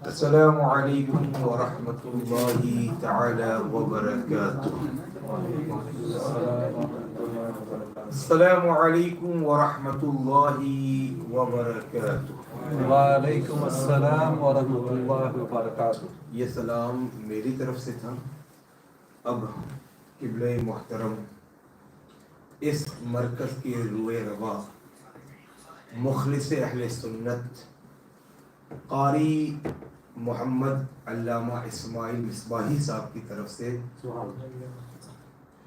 السلام علیکم ورحمۃ اللہ تعالی وبرکاتہ. السلام علیکم ورحمۃ اللہ وبرکاتہ. وعلیکم السلام ورحمۃ اللہ وبرکاتہ. یہ سلام میری طرف سے تھا. اب قبلہ محترم اس مرکز کے روئے روا مخلص اہل سنت قاری محمد علامہ اسماعیل مصباحی صاحب کی طرف سے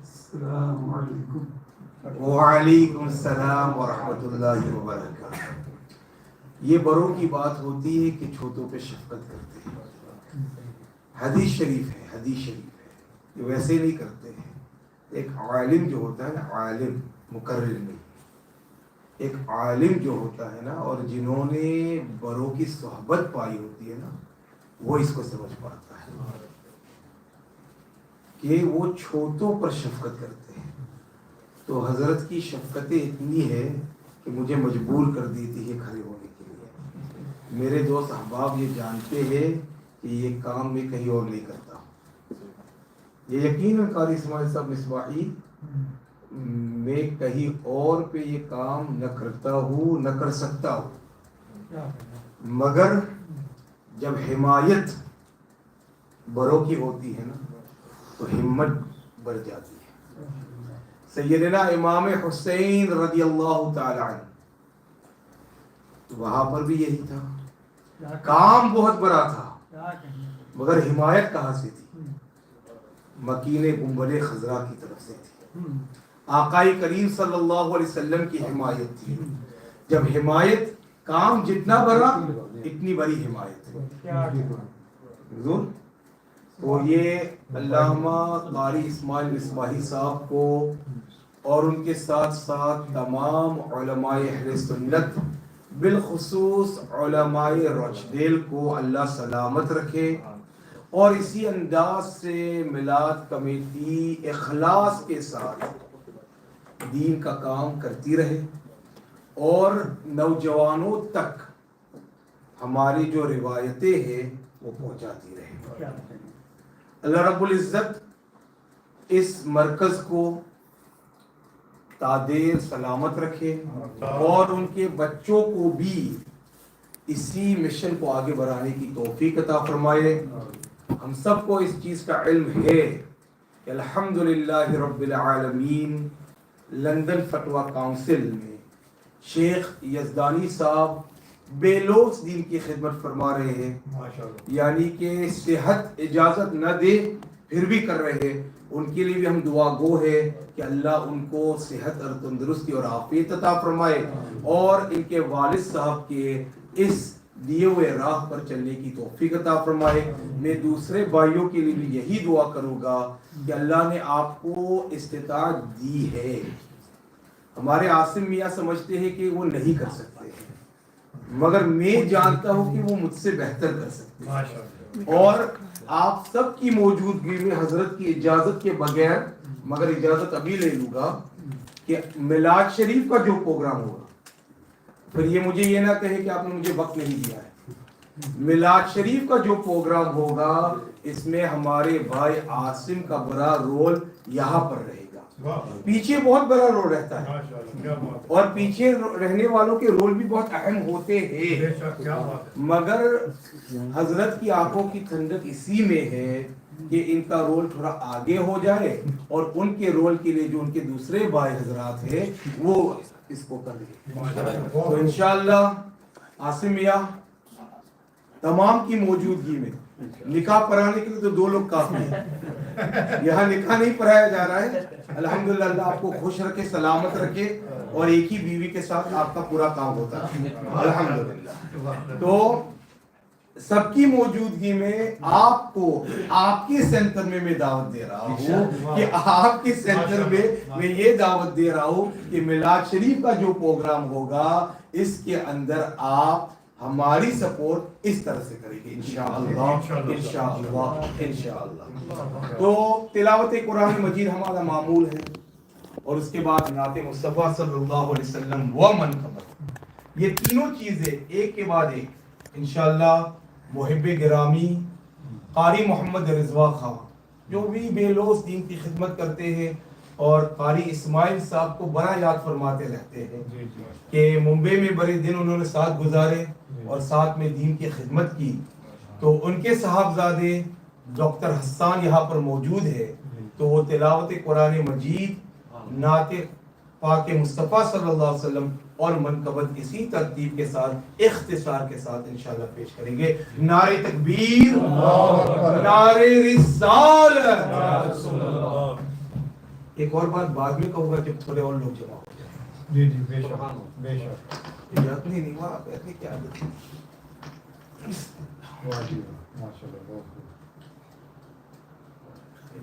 السلام علیکم. وعلیکم السلام ورحمۃ اللہ وبرکاتہ. یہ بڑوں کی بات ہوتی ہے کہ چھوٹوں پہ شفقت کرتے ہیں. حدیث شریف ہے, حدیث شریف ہے. یہ ویسے نہیں کرتے ہیں. ایک عالم جو ہوتا ہے نا, عالم مقرر نہیں, ایک عالم جو ہوتا ہے نا, اور جنہوں نے بڑوں کی صحبت پائی ہوتی ہے نا, وہ اس کو سمجھ پاتا ہے کہ وہ چھوٹوں پر شفقت کرتے ہیں. تو حضرت کی شفقتیں اتنی ہے کہ مجھے مجبور کر دیتی ہے کھڑے ہونے کے لیے. میرے دوست احباب یہ جانتے ہیں کہ یہ کام میں کہیں اور نہیں کرتا ہوں. یہ یقیناً قاری اسماعیل صاحب مصباحی میں کہیں اور پہ یہ کام نہ کرتا ہوں, نہ کر سکتا ہوں, مگر جب حمایت بڑوں کی ہوتی ہے نا تو ہمت بڑھ جاتی ہے. سیدنا امام حسین رضی اللہ تعالی عنہ, وہاں پر بھی یہی تھا. کام بہت بڑا تھا مگر حمایت کہاں سے تھی؟ مکین گنبد خضرا کی طرف سے تھی. آقائے کریم صلی اللہ علیہ وسلم کی حمایت تھی. جب حمایت, کام جتنا بڑا اتنی بڑی حمایت. حضور تو یہ علامہ قاری اسماعیل مصباحی صاحب کو اور ان کے ساتھ ساتھ تمام علماء اہل سنت بالخصوص علماء رچدیل کو اللہ سلامت رکھے, اور اسی انداز سے میلاد کمیٹی اخلاص کے ساتھ دین کا کام کرتی رہے اور نوجوانوں تک ہماری جو روایتیں ہیں وہ پہنچاتی رہے. اللہ رب العزت اس مرکز کو تادیر سلامت رکھے اور ان کے بچوں کو بھی اسی مشن کو آگے بڑھانے کی توفیق عطا فرمائے. ہم سب کو اس چیز کا علم ہے کہ الحمدللہ رب العالمین لندن فتویٰ کاؤنسل میں شیخ یزدانی صاحب بے لوث دین کی خدمت فرما رہے ہیں. یعنی کہ صحت اجازت نہ دے پھر بھی کر رہے ہیں. ان کے لیے بھی ہم دعا گو ہے کہ اللہ ان کو صحت اور تندرستی اور عافیت عطا فرمائے, اور ان کے والد صاحب کے اس دیے ہوئے راہ پر چلنے کی توفیق عطا فرمائے. میں دوسرے بھائیوں کے لیے بھی یہی دعا کروں گا کہ اللہ نے آپ کو استطاعت دی ہے. ہمارے عاصم میاں سمجھتے ہیں کہ وہ نہیں کر سکتے ہیں, مگر میں جانتا ہوں کہ وہ مجھ سے بہتر کر سکتے ہیں. اور آپ سب کی موجودگی میں حضرت کی اجازت کے بغیر, مگر اجازت ابھی لے لوں گا, کہ میلاد شریف کا جو پروگرام ہوگا, پھر یہ مجھے یہ نہ کہے کہ آپ نے مجھے وقت نہیں دیا ہے. میلاد شریف کا جو پروگرام ہوگا اس میں ہمارے بھائی عاصم کا بڑا رول یہاں پر رہے گا. پیچھے بہت بڑا رول رہتا ہے اور پیچھے رہنے والوں کے رول بھی بہت اہم ہوتے ہیں, مگر حضرت کی آنکھوں کی ٹھنڈک اسی میں ہے کہ ان کا رول تھوڑا آگے ہو جائے اور ان کے رول کے لیے جو ان کے دوسرے بھائی حضرات ہیں وہ اس کو کر لیں. تو انشاءاللہ عاصم میاں تمام کی موجودگی میں نکاح پڑھانے کے لیے تو 2 لوگ کافی ہیں. یہاں نکاح نہیں پڑھایا جا رہا ہے. الحمدللہ اللہ آپ کو خوش رکھے, سلامت رکھے, اور ایک ہی بیوی کے ساتھ آپ کا پورا کام ہوتا ہے الحمدللہ. تو سب کی موجودگی میں آپ کو آپ کے سینٹر میں دعوت دے رہا ہوں کہ آپ کے سینٹر میں یہ دعوت دے رہا ہوں کہ میلاد شریف کا جو پروگرام ہوگا اس کے اندر آپ ہماری سپورٹ اس طرح سے کریں گے انشاءاللہ انشاءاللہ انشاءاللہ. تو تلاوت قرآن مجید ہمارا معمول ہے, اور اس کے بعد نعت مصطفیٰ صلی اللہ علیہ وسلم و منقبت، یہ تینوں چیزیں ایک کے بعد ایک انشاءاللہ محب گرامی قاری محمد رضوا خان جو بھی بے لوث دین کی خدمت کرتے ہیں، اور قاری اسماعیل صاحب کو بڑا یاد فرماتے رہتے ہیں کہ ممبئی میں بڑے دن انہوں نے ساتھ گزارے اور ساتھ میں دین کی خدمت کی، تو ان کے صاحبزادے ڈاکٹر حسان یہاں پر موجود ہے، تو وہ تلاوت قرآن مجید، نعت پاک مصطفیٰ صلی اللہ علیہ وسلم اور منقبت اسی ترتیب کے ساتھ اختصار کے ساتھ انشاءاللہ پیش کریں گے۔ نعرہ تکبیر، نعرہ رسالت۔ ایک اور بات بعد میں کہوں گا جب تھوڑے اور لوگ جمع ہو جائیں۔ جی جی بے شک بے شک۔ اجازت نہیں ہوا، آپ ایسے کیا عادت ہے؟ ماشاءاللہ بہت خوب۔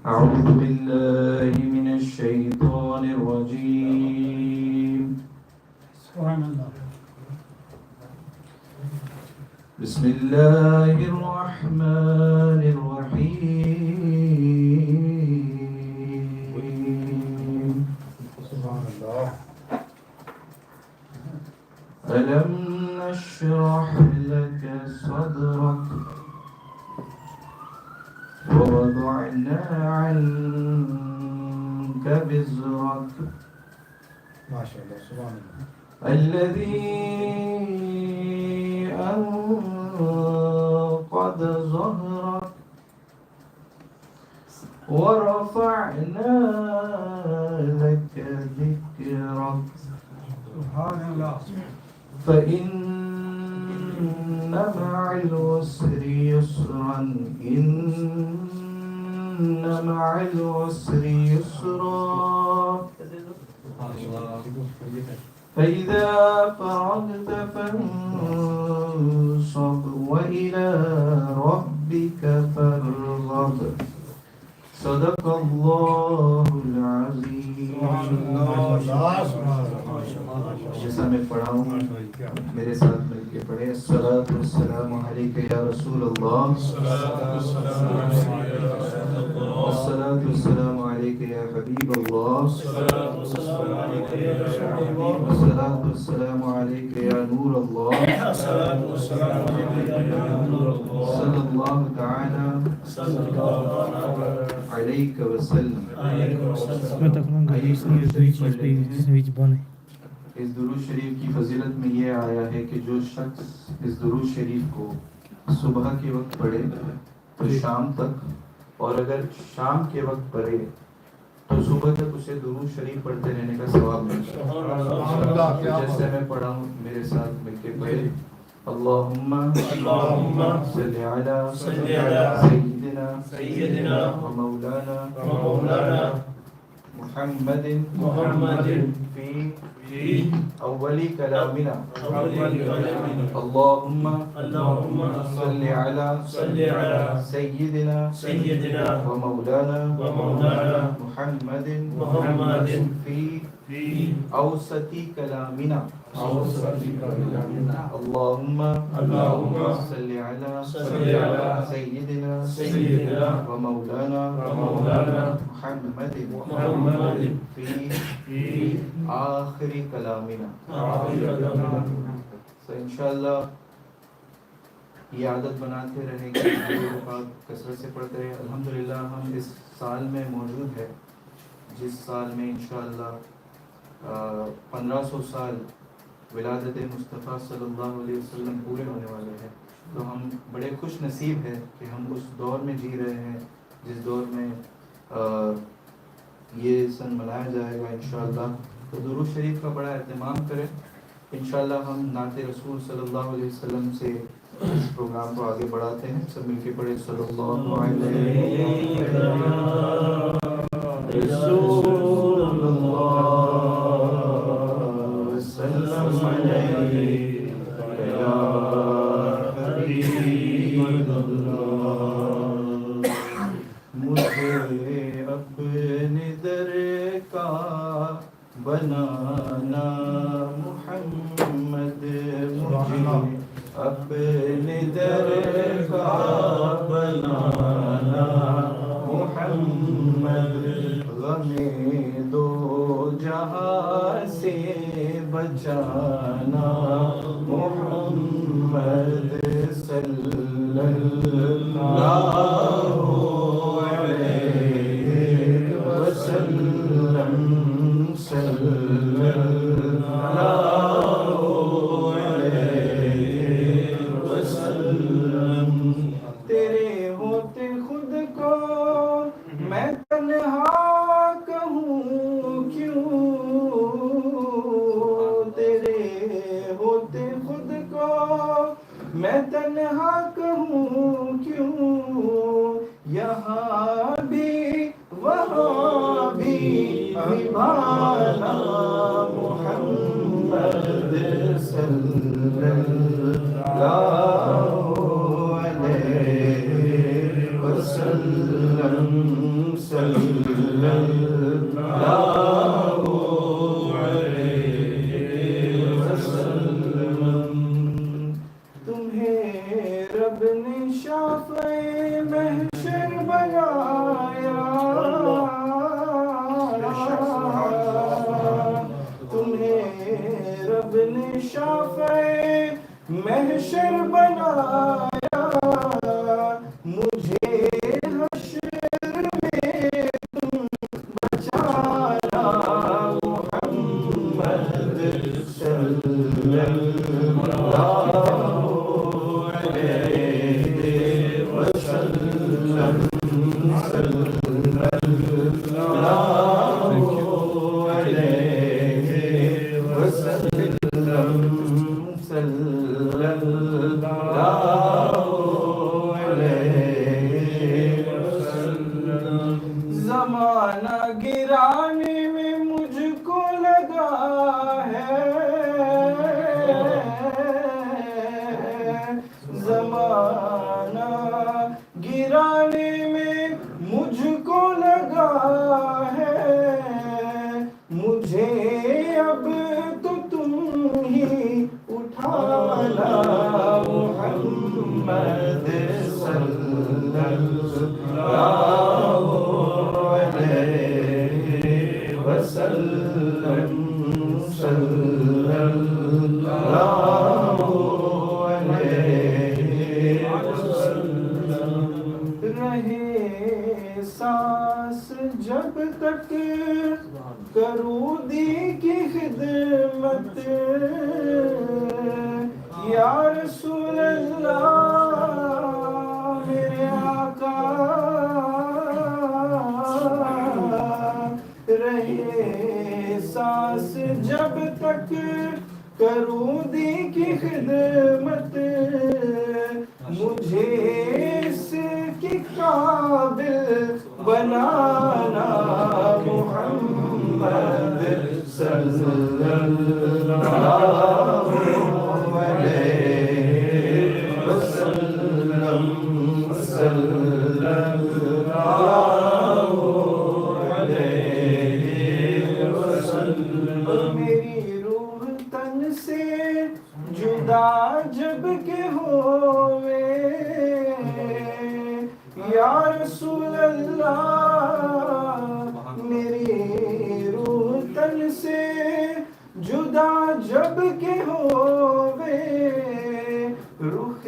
أعوذ بالله من الشيطان الرجيم سبحان اللہ۔ بسم الله الرحمن الرحيم سبحان اللہ۔ ألم نشرح لك صدرك ووضعنا عنك وزرك ماشاءاللہ سبحان اللہ۔ الذي أنقض ظهرك ورفعنا لك ذكرك سبحان اللہ۔ فإن مع العسر يسرا إن مع العسر يسرا فإذا فرغت فانصب وإلى ربك فارغب صدق الله العظيم۔ جیسا میں پڑھا ہوں میرے ساتھ مل کے پڑھے۔ الصلاۃ والسلام علیک یا رسول اللہ، الصلاۃ والسلام علیک یا حبیب اللہ، الصلاۃ والسلام علیک یا نور اللہ، صلی اللہ تعالی علیک وسلم۔ اس درود شریف کی فضیلت میں یہ آیا ہے کہ جو شخص اس درود شریف کو صبح کے وقت پڑھے تو شام تک، اور اگر شام کے وقت پڑھے تو صبح تک اسے درود شریف پڑھتے رہنے کا ثواب ملتا ہے۔ جیسے میں پڑھا ہوں میرے ساتھ مل کے پڑھے۔ اللہم صلی علی سیدنا و مولانا محمد فی اولی کلامنا اللہم صلی علی سیدنا و مولانا محمد فی اوسط کلامنا اللہم صلی علی سیدنا و مولانا محمد فی آخری کلامنا۔ تو انشاءاللہ یہ عادت بناتے رہیں گے، کثرت سے پڑھتے رہیں۔ الحمدللہ ہم اس سال میں موجود ہے جس سال میں انشاءاللہ 1500 سال ولادت مصطفیٰ صلی اللہ علیہ وسلم پورے ہونے والے ہیں، تو ہم بڑے خوش نصیب ہیں کہ ہم اس دور میں جی رہے ہیں جس دور میں یہ سن منایا جائے گا انشاءاللہ۔ تو درود شریف کا بڑا اہتمام کریں۔ انشاءاللہ ہم نعت رسول صلی اللہ علیہ وسلم سے اس پروگرام کو آگے بڑھاتے ہیں۔ سب مل کے پڑھے صلی اللہ علیہ رسول اللہ وسلم علیہ یا حبیب اللہ۔ مجھے اپنے در کا بنانا محمد، مجھے اپنے در کا بنانا محمد، غم دو پہچانا محمد صلی اللہ علیہ وسلم صلی اللہ علیہ وسلم. تیرے ہوتے خود کو میں تنہا کہوں کیوں، تیرے ہوتے خود کو میں تنہا کہوں کیوں، یہاں بھی وہاں بھی نبھانا محمد صلی اللہ علیہ وسلم صلی اللہ علیہ وسلم. تمہیں رب نے شافع محشر بنایا، تمہیں رب نے شافع محشر بنایا، مجھے حشر میں تم بچانا محمد صلی اللہ علیہ وسلم صلی اللہ علیہ وسلم صلی اللہ علیہ وسلم. زمانہ گرانے میں مجھ کو لگا ہے، زمانہ گرانے میں مجھ کو لگا ہے، مجھے اب تو تم ہی اٹھانا محمد صلی اللہ علیہ وسلم صلی اللہ علیہ وسلم. رہے سانس جب تک کروں دی کی خدمت، یا رسول اللہ میرے آقا، رہے سانس جب تک کروں دی کی خدمت، مجھے اس کی قابل بنانا محمد صلی اللہ علیہ وسلم صلی اللہ علیہ وسلم. میری روح تن سے جدا جب کہ ہوئے، یا رسول اللہ میری روح تن سے جدا جب کہ ہوئے، رخ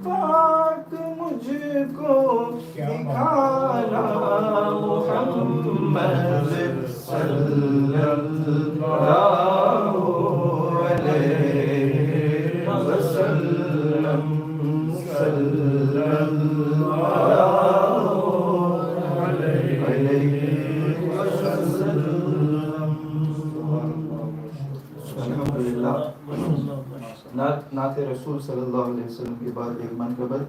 پاک مجھ کو دکھانا محمد صلی اللہ علیہ وسلم صلی اللہ علیہ وسلم. الحمدللہ نعت رسول صلی اللہ علیہ وسلم کے بعد ایک منقبت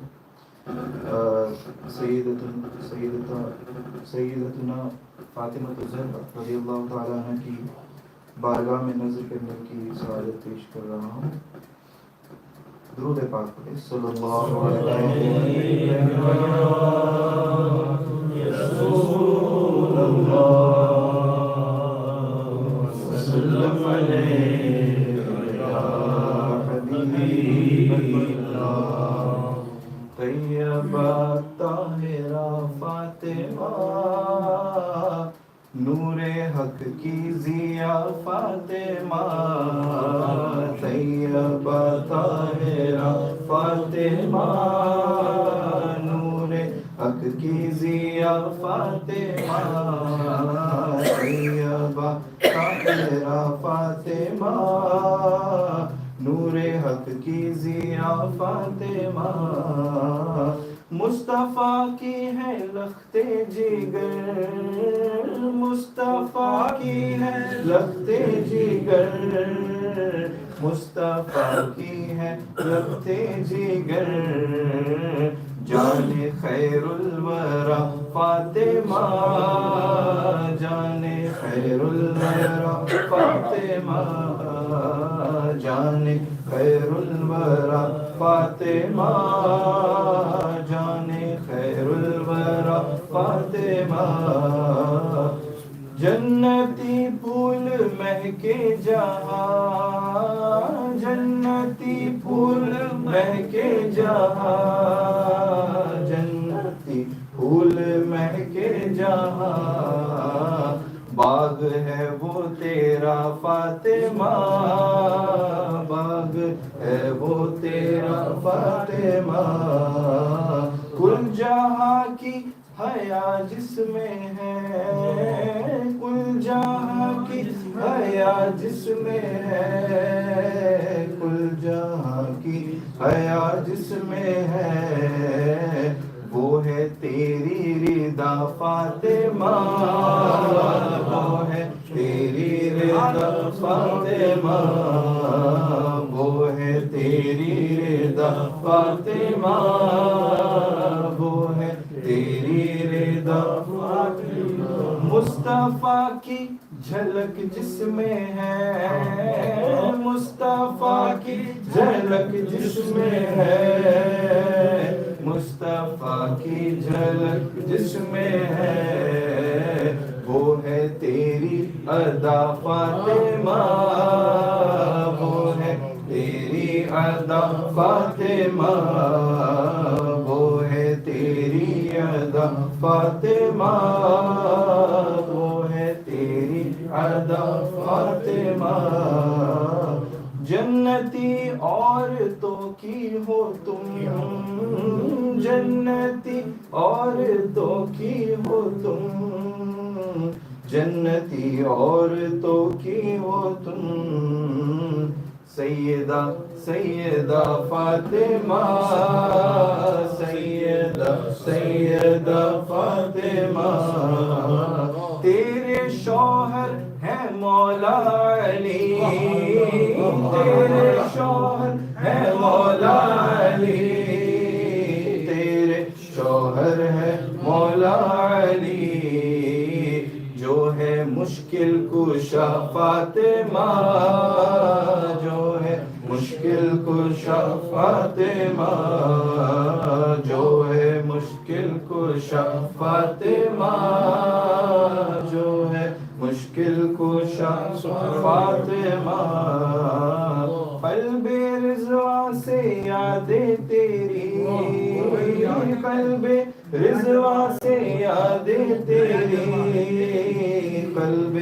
سیدتنا فاطمہ الزہرا رضی اللہ تعالیٰ عنہ کی بارگاہ میں نظر کرنے کی سعادت پیش کر رہا ہوں. درود پاک پڑھیں صلی اللہ علیہ وسلم طیبہ طاہرہ فاطمہ نور حق کی ضیا فاطمہ طیبہ طاہرہ فاطمہ نور حق کی ضیا فاطمہ طیبہ طاہرہ فاطمہ نور حق کی ضیا فاطمہ مصطفیٰ کی ہے لخت جگر مصطفیٰ کی ہے لخت جگر مصطفیٰ کی ہے لخت جگر جان خیر الورا فاطمہ جان خیر الورا فاطمہ جان خیر الورا فاطمہ جان خیر الورا فاطمہ جنتی پھول مہکے جہاں جنتی پھول مہکے جہاں جنتی پھول مہکے جہاں باغ ہے وہ تیرا فاطمہ باغ ہے وہ تیرا فاطمہ کل جہاں کی حیا جس میں ہے کل جہاں کی حیا جس میں ہے کل جہاں کی حیا جس میں ہے وہ ہے تیری رضا فاطمہ وہ ہے تیری رضا فاطمہ وہ ہے تیری رضا فاطمہ وہ ہے تیری رضا فاطمہ مصطفیٰ کی جھلک جس میں ہے مصطفیٰ کی جھلک جس میں ہے مصطفیٰ کی جھلک جس میں ہے وہ ہے تیری ادا فاطمہ وہ ہے تیری ادا فاطمہ وہ ہے تیری ادا فاطمہ وہ ہے تیری ادا فاطمہ جنتی عورتوں کی ہو تم جنتی عورتوں کی ہو تم جنتی عورتوں کی ہو تم سیدہ سیدہ فاطمہ سیدہ سیدہ فاطمہ تیرے شوہر ہے مولا علی تیرے شوہر ہے مولا علی تیرے شوہر ہے مولا علی جو ہے مشکل کشا فاطمہ جو ہے مشکل کشا فاطمہ جو ہے مشکل کشا فاطمہ جو ہے مشکل کشا فاطمہ قلب رضا سے یادیں تیری قلب رضا سے یادیں تیری قلب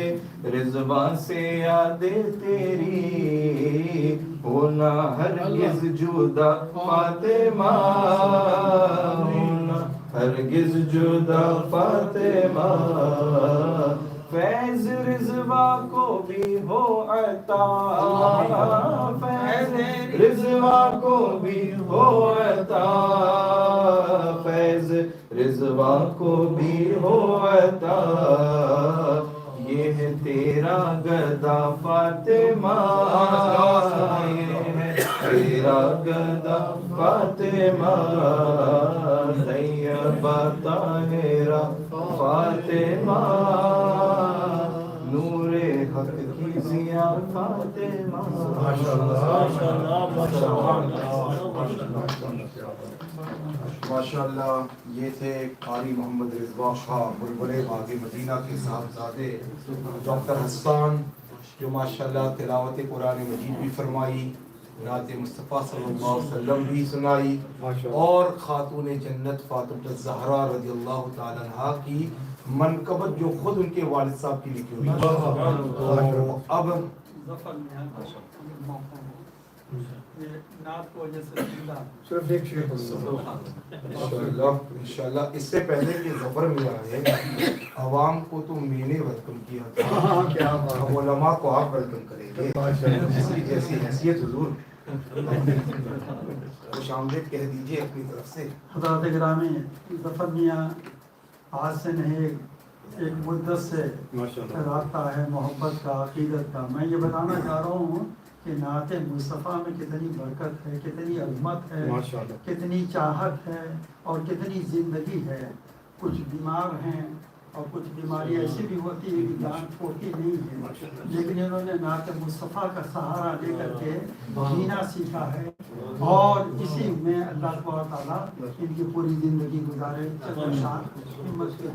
رضا سے یادیں تیری ہونا ہرگز جدا فاطمہ ہونا ہرگز جدا فاطمہ فیض رضوا کو بھی ہو عطا فیض رضوا کو بھی ہو عطا فیض رضوا کو بھی ہو عطا یہ ہے تیرا گدا فاطمہ یہ ہے تیرا گدا فاطمہ طیبہ طاہرہ فاطمہ نور حق کی ضیا فاطمہ ماشاءاللہ یہ تھے قاری محمد رضوا خان بلبل باغ مدینہ کے صاحبزادے ڈاکٹر حسان جو ماشاءاللہ تلاوت قرآن مجید بھی فرمائی نعت مصطفیٰ صلی اللہ علیہ وسلم بھی سنائی اور خاتون جنت فاطمہ الزہرا رضی اللہ تعالیٰ عنہا کی منقبت جو خود ان کے والد صاحب کی لکھی ہوئی ہے. تو اب صرف ایک شیخ انشاءاللہ اس سے پہلے کہ ظفر ملا ہے عوام کو تو میں نے ویلکم کیا تھا, کیا اب علماء کو آپ ویلکم کریں گے جس کی جیسی حیثیت حضور. خوش آمدید کہہ دیجئے اپنی طرف سے. حضرات گرامی, ظفر میاں آج سے نہیں ایک مدت سے رابطہ ہے محبت کا, عقیدت کا. میں یہ بتانا چاہ رہا ہوں کہ نعت مصطفیٰ میں کتنی برکت ہے, کتنی عظمت ہے, کتنی چاہت ہے اور کتنی زندگی ہے. کچھ بیمار ہیں اور کچھ بیماری ایسی بھی ہوتی ہے کہ جان چھوڑتی نہیں ہے, لیکن انہوں نے نعت مصطفیٰ کا سہارا لے کر کے جینا سیکھا ہے اور اسی میں اللہ تعالیٰ ان کی پوری زندگی گزارے. ہمت کے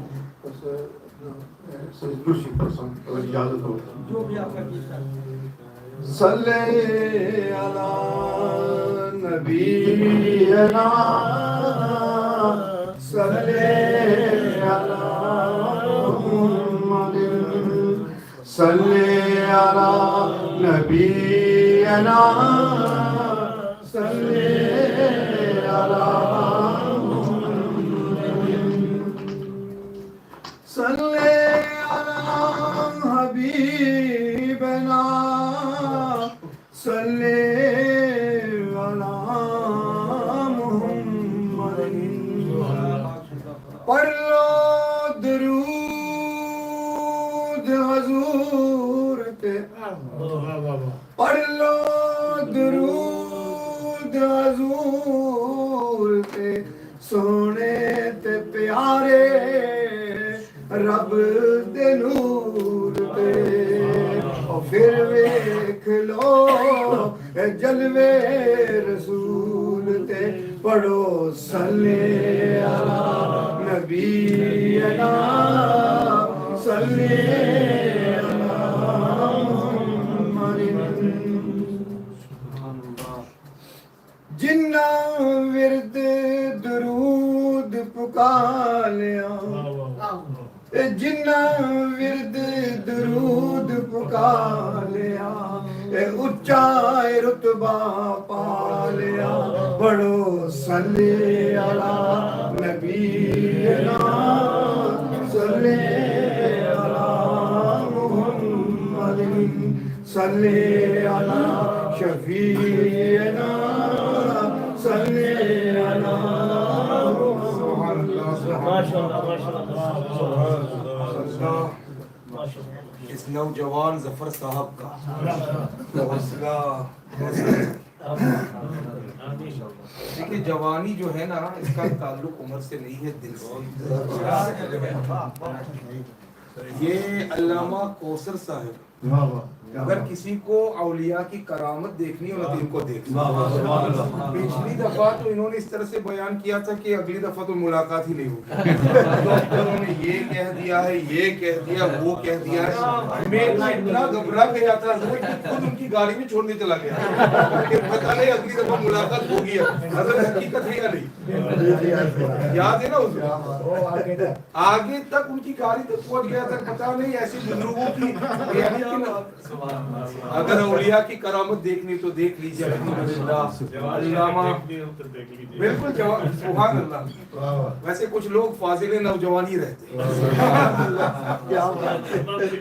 جو بھی آپ کا گیت ہے. صلی علی نبینا صلی علی محمد صلی علی نبینا صلی علی صلی علی حبیبنا صلی علی محمد. پڑھ لو درود حضور پہ, پڑھ لو درود حضور پہ, سونے تے پیارے رب دے نور تے, اور پھر ویکھ لو جلوے رسول تے. پڑھو صلی علی نبینا صلی علی محمد. جنہ ورد درود پکالیا, جنہ ورد درود پکالیا, اچا رتبہ پالیا. پڑھو صلی علی نبینا صلی علی محمد صلی علی شفیعنا صلی علی اس نوجوان ظفر صاحب کا حوصلہ. دیکھیے جوانی جو ہے نا, اس کا تعلق عمر سے نہیں ہے, دل سے. یہ علامہ کوثر صاحب اگر کسی کو اولیاء کی کرامت دیکھنی ہو تو ان کو دیکھنا. پچھلی دفعہ تو انہوں نے اس طرح سے بیان کیا تھا کہ اگلی دفعہ تو ملاقات ہی نہیں ہوگی. ڈاکٹروں نے یہ کہہ دیا ہے, یہ کہہ دیا, وہ کہہ دیا ہے. میں اتنا گھبرا گیا تھا حضرت, خود ان کی گاڑی میں چھوڑنے چلا گیا کہ پتہ نہیں اگلی دفعہ ملاقات ہوگی. حضرت حقیقت ہے یا نہیں, یاد ہے نا اس آگے تک ان کی گاڑی تک پہنچ گیا تھا. پتہ نہیں ایسے بزرگوں کی اگر اولیاء کی کرامت دیکھنی تو دیکھ لیجیے. علامہ بالکل سبحان اللہ. ویسے کچھ لوگ فاضل نوجوان ہی رہتے ہیں.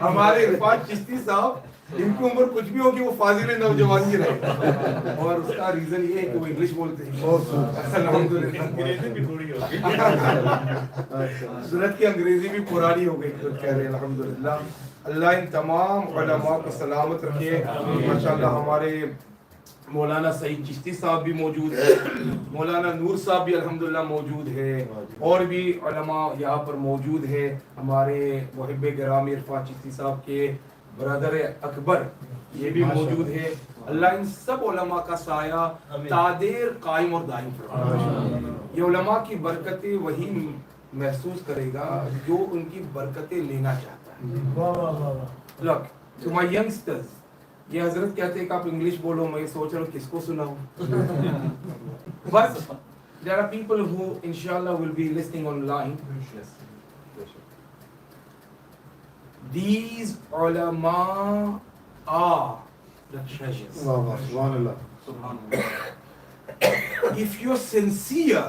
ہمارے عرفان چشتی صاحب, ان کی عمر کچھ بھی ہوگی وہ فاضل نوجوان ہی رہے, اور اس کا ریزن یہ ہے کہ وہ انگلش بولتے ہیں. سورت کی انگریزی بھی پرانی ہو گئی کہہ رہے ہیں. الحمدللہ اللہ ان تمام علماء کو سلامت رکھے. ماشاءاللہ ہمارے مولانا سعید چشتی صاحب بھی موجود ہے, مولانا نور صاحب بھی الحمدللہ موجود ہے, اور بھی علماء یہاں پر موجود ہے. ہمارے محب گرامی عرفان چشتی صاحب کے برادر اکبر یہ بھی موجود ہے. اللہ ان سب علماء کا سایہ تادیر قائم اور دائم فرمائے. یہ علماء کی برکتیں وہی محسوس کرے گا جو ان کی برکتیں لینا چاہتا ہے. Look, to my youngsters, یہ حضرت کہتے ہیں کہ آپ انگلش بولو, میں سوچ رہا ہوں کس کو سناؤں. بس there are people who inshallah will be listening online. These ulama are the treasures. If you're sincere,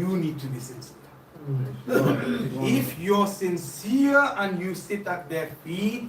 you need to be sincere. If you're sincere and you sit at their feet,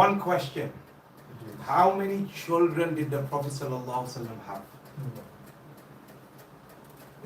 One question: How many children did the Prophet sallallahu alaihi wasallam have?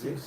6.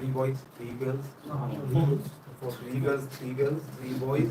3 boys, 3 girls, 3 girls, 3 boys.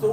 so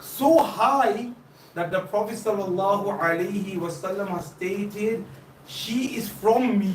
so high that the Prophet sallallahu alaihi wasallam has stated she is from me.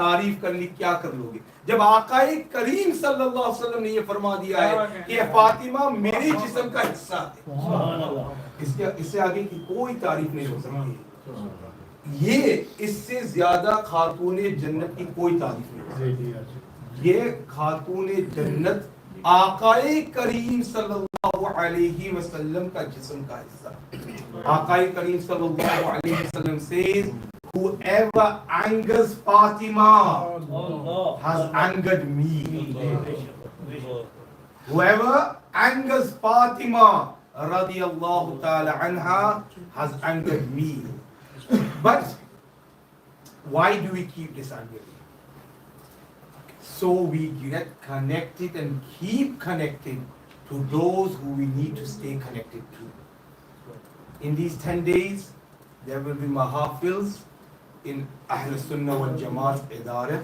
تعریف کرنے کیا کر لو گے جب آقا کریم صلی اللہ علیہ وسلم نے یہ فرما دیا ہے کہ فاطمہ میرے جسم کا حصہ ہے. اس سے آگے کی کوئی تعریف نہیں ہو سکتی. یہ اس سے زیادہ خاتون جنت کی کوئی تعریف نہیں ہو سکتی. یہ خاتون جنت آقا کریم صلی اللہ علیہ وسلم کا جسم کا حصہ. آقا کریم صلی اللہ علیہ وسلم says whoever angers Fatima has angered me. Whoever angers Fatima radiyallahu ta'ala anha has angered me. But why do we keep this anger? So we get connected and keep connected to those who we need to stay connected to. In these 10 days, there will be mahafils in Ahl Sunnah wal Jamaat ادارے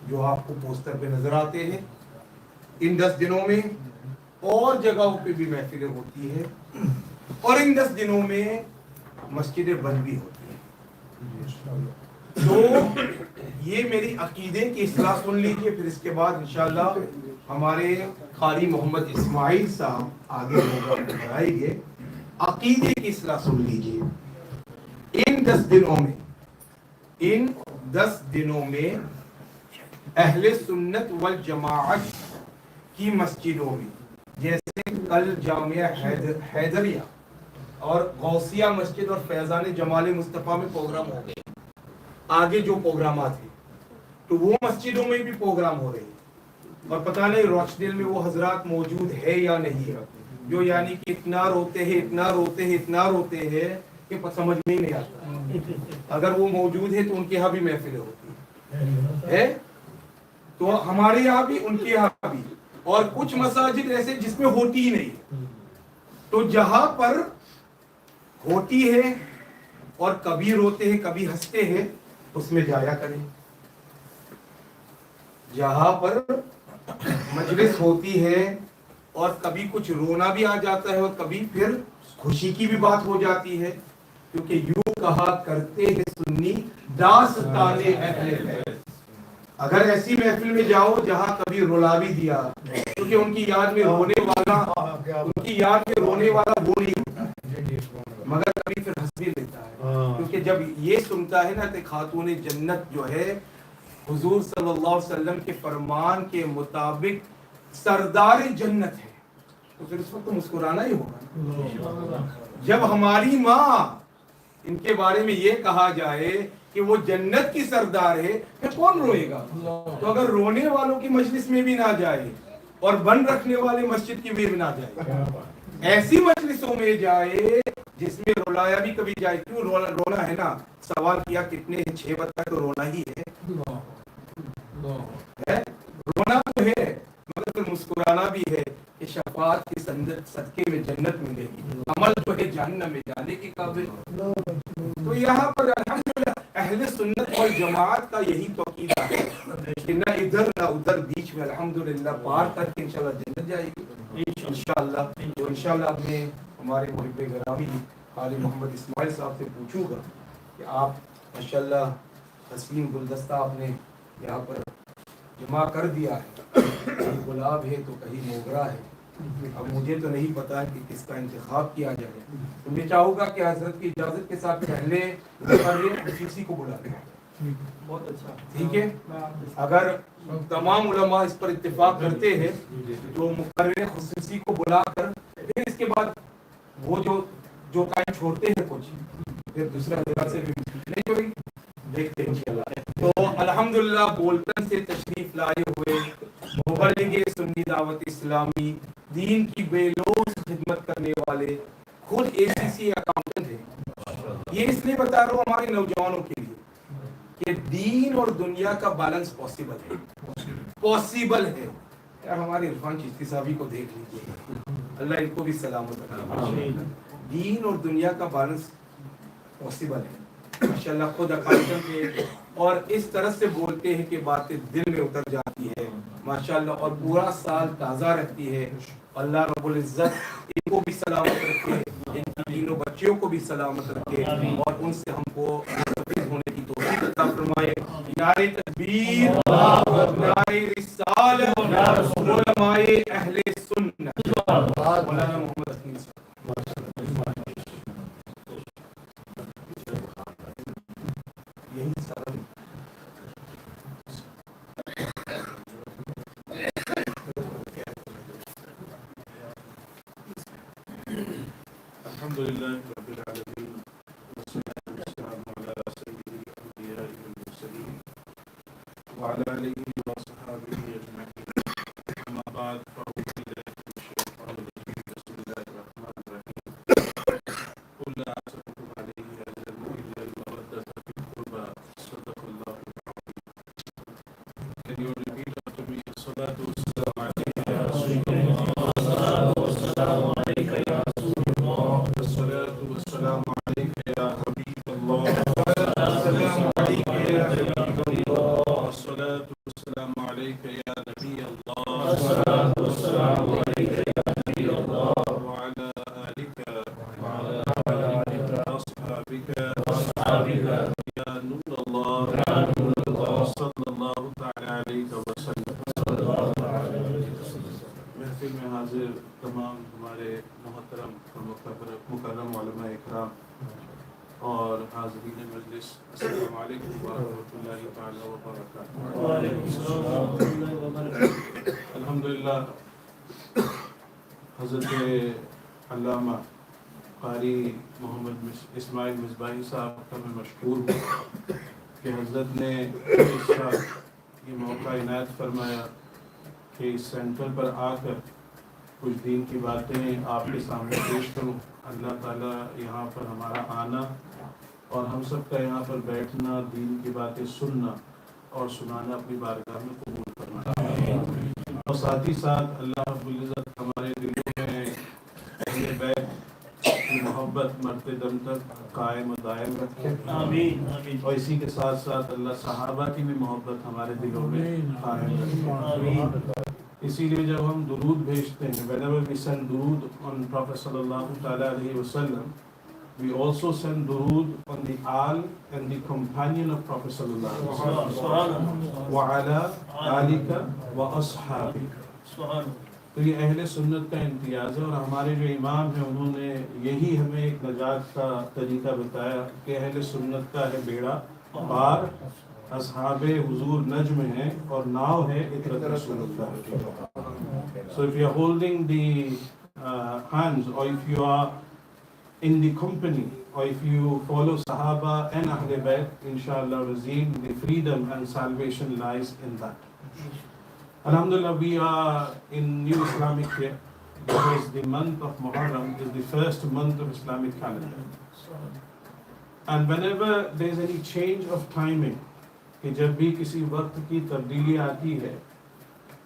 جو آپ کو poster پہ نظر آتے ہیں. ان 10 دنوں میں اور جگہوں پہ بھی محفلیں ہوتی ہے اور ان 10 دنوں میں مسجدیں بند بھی ہوتی ہیں. تو یہ میری عقیدے کی اصلاح سن لیجئے. پھر اس کے بعد انشاءاللہ ہمارے قاری محمد اسماعیل صاحب آگے پروگرام بنائیں گے. عقیدے کی اصلاح سن لیجئے. ان 10 دنوں میں اہل سنت والجماعت کی مسجدوں میں جیسے کل جامعہ حیدریہ اور غوثیہ مسجد اور فیضان جمال مصطفیٰ میں پروگرام ہو گئے. آگے جو پروگرامات ہیں تو وہ مسجدوں میں بھی پروگرام ہو رہے ہیں اور پتہ نہیں روچڈیل میں وہ حضرات موجود ہے یا نہیں ہے جو یعنی کہ اتنا روتے ہیں کہ سمجھ میں ہی نہیں آتا. اگر وہ موجود ہے تو ان کے یہاں بھی محفلیں ہوتی ہے تو ہمارے یہاں بھی ان کے یہاں بھی. اور کچھ مساجد ایسے جس میں ہوتی ہی نہیں. تو جہاں پر ہوتی ہے اور کبھی روتے ہیں کبھی ہنستے ہیں اس میں جایا کریں. جہاں پر مجلس ہوتی ہے اور کبھی کچھ رونا بھی آ جاتا ہے اور کبھی پھر خوشی کی بھی بات ہو جاتی ہے کیونکہ یوں کہا کرتے ہیں سنی داستان اہل بیت. اگر ایسی محفل میں جاؤ جہاں کبھی رلا بھی دیا کیونکہ ان کی یاد میں رونے والا وہ نہیں ہوتا مگر کبھی پھر ہنس بھی لیتا ہے کیونکہ جب یہ سنتا ہے نا کہ خاتون جنت جو ہے حضور صلی اللہ علیہ وسلم کے فرمان کے مطابق سردار جنت ہے تو پھر اس وقت تو مسکرانا ہی ہوگا. جب ہماری ماں ان کے بارے میں یہ کہا جائے کہ وہ جنت کی سردار ہے پھر کون روئے گا. تو اگر رونے والوں کی مجلس میں بھی نہ جائے اور بند رکھنے والے مسجد کی بھی نہ جائے ایسی مجلسوں میں جائے جس میں رلایا بھی کبھی جائے. کیوں رونا ہے نا سوال کیا کتنے ہیں 6 بتا تو رونا ہی ہے. رونا تو ہے مگر پھر مسکرانا بھی ہے کہ شفاعت کے صدقے میں جنت ملے گی. عمل جو ہے جہنم میں جانے کے قابل. تو یہاں پر الحمدللہ اہل سنت والجماعت کا یہی توقیدہ ہے کہ نہ ادھر نہ ادھر بیچ میں الحمدللہ پار کر کے انشاءاللہ جنت جائے گی انشاءاللہ. تو انشاءاللہ اب میں ہمارے محب گرامی قاری محمد اسماعیل صاحب سے پوچھوں گا کہ آپ ماشاءاللہ حسین گلدستہ آپ نے یہاں پر جمع کر دیا ہے. کہیں گلاب ہے تو کہیں موگرا ہے. اب مجھے تو نہیں پتا کہ کس کا انتخاب کیا جائے. تو میں چاہوں گا کہ حضرت کی اجازت کے ساتھ پہلے خصوصی کو بلا لیں. بہت اچھا ٹھیک ہے. اگر تمام علماء اس پر اتفاق کرتے ہیں تو مقرر خصوصی کو بلا کر پھر اس کے بعد وہ جو ٹائم چھوڑتے ہیں کچھ پھر دوسرا جگہ سے بھی نہیں چھوڑیں دیکھتے ہیں انشاءاللہ. تو الحمدللہ بولتن سے تشریف لائے ہوئے مبلغ سنی دعوت اسلامی دین کی بے لوث خدمت کرنے والے خود ACC اکاؤنٹنٹ ہیں. یہ اس لیے بتا رہا ہوں ہمارے نوجوانوں کے لیے کہ دین اور دنیا کا بیلنس پاسبل ہے. یار ہمارے عرفان چشتی صاحبی کو دیکھ لیجیے اللہ ان کو بھی سلامت رکھے. دین اور دنیا کا بیلنس پاسبل ہے ماشاءاللہ. خود اکاؤنٹنٹ ہے اور اس طرح سے بولتے ہیں کہ باتیں دل میں اتر جاتی ہے ماشاءاللہ اور پورا سال تازہ رہتی ہے. اللہ رب العزت ان کو بھی سلامت رکھے ان تینوں بچیوں کو بھی سلامت رکھے اور ان سے ہم کو مستفید ہونے کی توفیق عطا فرمائے. نعرہ تکبیر، نعرہ رسالت، علماء اہل سنت، مولانا محمد حسین صاحب، یہی سارا الحمدللہ رب العالمین والصلاة والسلام علی سید الانبیاء والمرسلین وعلی آلہ وصحبہ اجمعین، اما بعد فاعوذ باللہ من الشیطان الرجیم، بسم اللہ الرحمن الرحیم، قل لا اسألکم علیہ اجرا الا المودۃ فی القربى، صدق اللہ العظیم۔ Can you repeat after me? الصلاة والسلام علیہ یا رسول اللہ، الصلاة والسلام عليك يا حبيب الله، السلام عليك يا حبيب الله، الصلاة والسلام عليك يا نبي الله، الصلاة والسلام عليك يا نبي الله، وعلى آلك وأصحابك يا نور الله، صلى الله تعالى عليك وسلم۔ محفل میں حاضر تمام ہمارے محترم اور مکرم علماء اکرام اور حاضرین مجلس، السلام علیکم ورحمۃ اللہ تعالی وبرکاتہ۔ الحمدللہ حضرت علامہ قاری محمد اسماعیل مصباحی صاحب کا میں مشکور ہوں کہ حضرت نے اس سال یہ موقع عنایت فرمایا کہ اس سینٹر پر آ کر کچھ دین کی باتیں آپ کے سامنے پیش کروں۔ اللہ تعالیٰ یہاں پر ہمارا آنا اور ہم سب کا یہاں پر بیٹھنا، دین کی باتیں سننا اور سنانا اپنی بارگاہ میں قبول فرمائے، اور ساتھ ہی ساتھ اللہ رب العزت ہمارے دلوں میں اہل بیت کی محبت مرتے دم تک قائم و دائم رکھے، اور اسی کے ساتھ ساتھ اللہ صحابہ کی بھی محبت ہمارے دلوں میں قائم رکھے۔ اسی لیے جب ہم درود بھیجتے ہیں، whenever we send درود on Prophet sallallahu ta'ala alayhi wa sallam, we also send درود on the all and the companion of Prophet sallallahu alayhi wa sallam وعلى آلِكَ وَأَصْحَابِكَ۔ تو یہ اہل سنت کا امتیاز ہے، اور ہمارے جو امام ہیں انہوں نے یہی ہمیں ایک نجات کا طریقہ بتایا کہ اہل سنت کا ہے بیڑا پار، اصحاب حضور نجم ہیں اور ناؤ ہے اطرت رسول اللہ۔ So if you are holding the hands, or if you are in the company, or if you follow Sahaba and Ahl Bayt, inshallah razim, the freedom and salvation lies in that. Alhamdulillah, we are in New Islamic year because the month of Muharram is the first month of Islamic calendar. And whenever there is any change of timing, کہ جب بھی کسی وقت کی تبدیلی آتی ہے،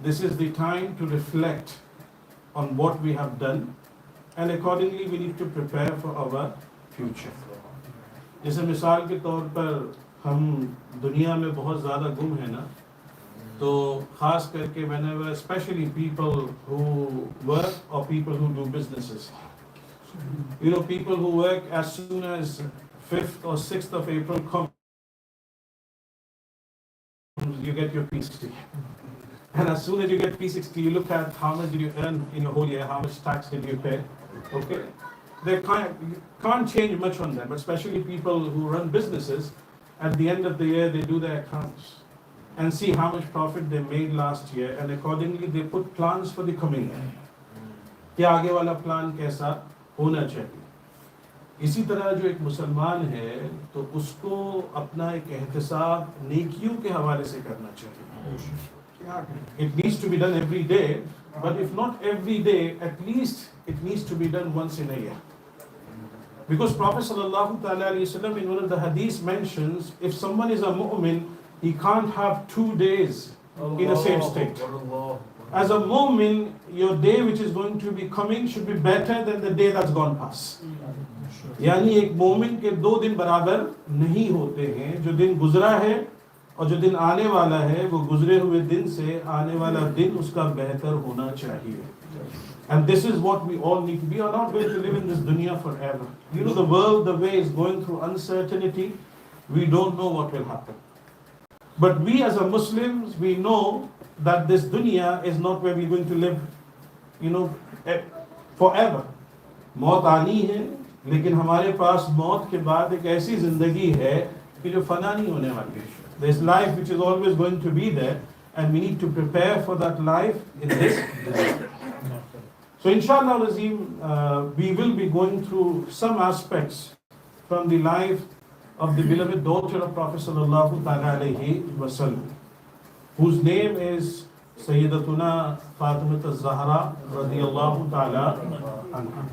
this is the time to reflect on what we have done, and accordingly we need to prepare for our future. جیسے مثال کے طور پر ہم دنیا میں بہت زیادہ گم ہیں نا، تو خاص کر کے whenever especially people who work or people who do businesses, you know, people who work, as soon as 5th or 6th of April comes, you get your P60. And as soon as you get P60, you look at how much did you earn in your whole year, how much tax did you pay. Okay? You can't change much on them, but especially people who run businesses, at the end of the year, they do their accounts and see how much profit they made last year, and accordingly they put plans for the coming year. کہ آگے والا plan کیسا ہونا چاہیے. اسی طرح جو ایک مسلمان ہے تو اس کو اپنا ایک احتساب نیکیوں کے حوالے سے کرنا چاہیے. It needs to be done every day, but if not every day, at least it needs to be done once in a year. Because Prophet sallallahu ta'ala alayhi wa sallam in one of the hadith mentions, if someone is a mu'min, he can't have 2 days in the same state. As a mu'min, your day which is going to be coming should be better than the day that's gone past. یعنی ایک مومن کے 2 دن برابر نہیں ہوتے ہیں. جو دن گزرا ہے اور جو دن آنے والا ہے، وہ گزرے ہوئے دن سے آنے والا دن اس کا بہتر ہونا چاہیے. And this is what we all need to be. We are not going to live in this dunya forever. You know, the world, the way is going through uncertainty. We don't know what will happen. But we as a Muslims, we know that this dunya is not where we're going to live, forever. موت آنی ہے لیکن ہمارے پاس موت کے بعد ایک ایسی زندگی ہے کہ جو فنا نہیں ہونے والی ہے. There's life which is always going to be there and we need to prepare for that life in this dunya. So inshallah Azim, we will be going through some aspects from the life of the beloved daughter of Prophet sallallahu ta'ala alayhi wa sallam, whose name is Sayyidatuna Fatimah az-Zahra radiyallahu ta'ala anha.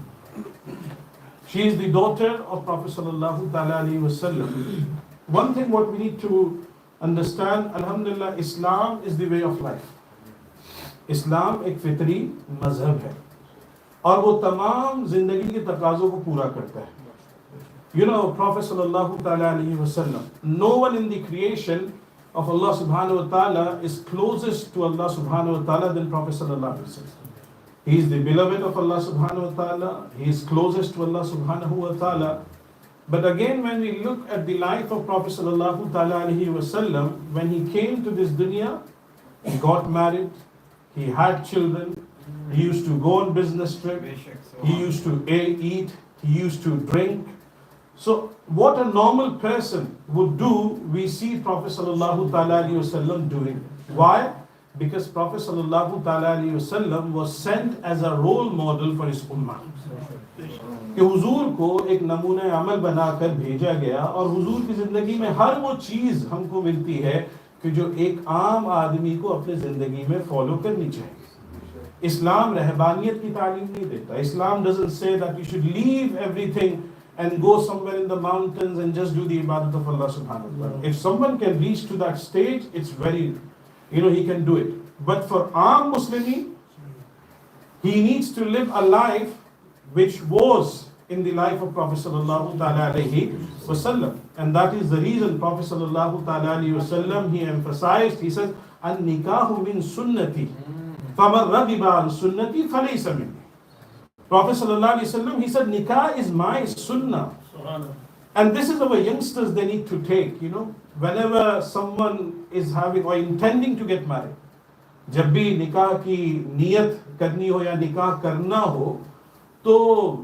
She is the daughter of Prophet sallallahu ta'ala alayhi wa sallam. One thing what we need to understand, alhamdulillah, Islam is the way of life. اسلام ایک فطری مذہب ہے اور وہ تمام زندگی کے تقاضوں کو پورا کرتا ہے. Prophet sallallahu ta'ala alayhi wa sallam, no one in the creation of Allah subhanahu wa ta'ala is closest to Allah subhanahu wa ta'ala than Prophet sallallahu alayhi wa sallam. He is the beloved of Allah subhanahu wa ta'ala. He is closest to Allah subhanahu wa ta'ala. But again, when we look at the life of Prophet sallallahu ta'ala alayhi wa sallam, when he came to this dunya, he got married, he had children, he used to go on business trip, he used to eat, he used to drink. So what a normal person would do, we see Prophet sallallahu ta'ala alayhi wa sallam doing. Why? Because Prophet sallallahu ta'ala alayhi wa sallam was sent as a role model for his ummah. کہ حضور کو ایک نمونہ عمل بنا کر بھیجا گیا اور حضور کی زندگی میں ہر وہ چیز ہم کو ملتی ہے کہ جو ایک عام آدمی کو اپنے زندگی میں فالو کرنی چاہیے. اسلام رہبانیت کی تعلیم نہیں دیتا. اسلام doesn't say that you should leave everything and go somewhere in the mountains and just do the ibadat of Allah subhanahu wa ta'ala. If someone can reach to that stage, it's very, he can do it. But for Aam Muslimi, he needs to live a life which was in the life of Prophet sallallahu ta'ala alayhi wa sallam. And that is the reason Prophet sallallahu ta'ala alayhi wa sallam, he emphasized, he says, an-nikahu min sunnati, faman radiba an sunnati falaysa minni. Prophet sallallahu alayhi wa sallam, he said, nikah is my sunnah. And this is our youngsters, they need to take, whenever someone is having or intending to get married, جب بھی نکاح کی نیت کرنی ہو یا نکاح کرنا ہو تو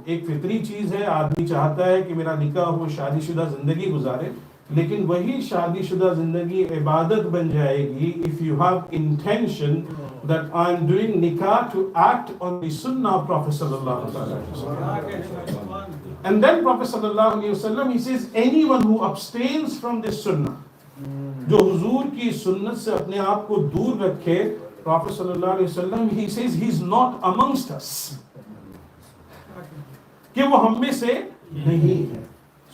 ایک فطری چیز ہے, آدمی چاہتا ہے کہ میرا نکاح ہو, شادی شدہ زندگی گزارے, لیکن وہی شادی شدہ زندگی عبادت بن جائے گی if you have intention that I am doing nikah to act on the sunnah of Prophet sallallahu alaihi wasallam. And then Prophet sallallahu alaihi wasallam, he says, anyone who abstains from this sunnah, جو حضور کی سنت سے اپنے آپ کو دور رکھے, Prophet sallallahu alaihi wasallam, he says he is not amongst us, کہ وہ ہم میں سے نہیں ہے.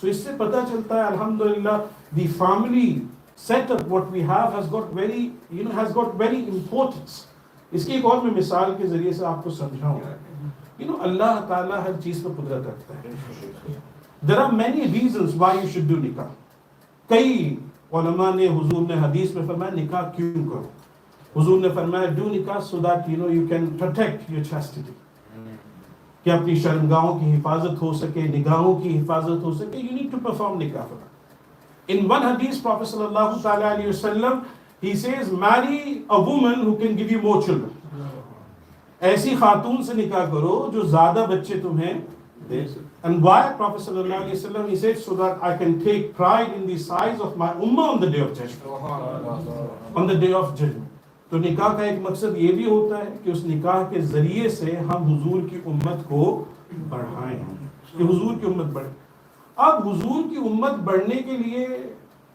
So اس سے پتہ چلتا ہے الحمدللہ the family setup what we have has got very importance. اس کی ایک اور میں مثال کے ذریعے سے آپ کو سمجھاؤں. اللہ تعالیٰ ہر چیز پر قدرت رکھتا ہے. There are many reasons why you should do nikah. کئی علماء نے, حضور نے حدیث میں فرمایا نکاح کیوں کرو. حضور نے فرمایا do nikah so that you can protect your chastity, کہ اپنی شرمگاہوں کی حفاظت ہو سکے, نگاہوں کی حفاظت ہو سکے. You need to perform nikah for that. In one hadith, Prophet sallallahu ta'ala alayhi wasallam, he says, marry a woman who can give you more children. ایسی خاتون سے نکاح کرو جو زیادہ بچے تمہیں دے. And why? Prophet sallallahu alayhi wasallam, he said, so that I can take pride in the size of my ummah on the day of judgment. On the day of judgment. تو نکاح کا ایک مقصد یہ بھی ہوتا ہے کہ اس نکاح کے ذریعے سے ہم حضور کی امت کو بڑھائیں, کہ حضور کی امت بڑھے. اب حضور کی امت بڑھنے کے لیے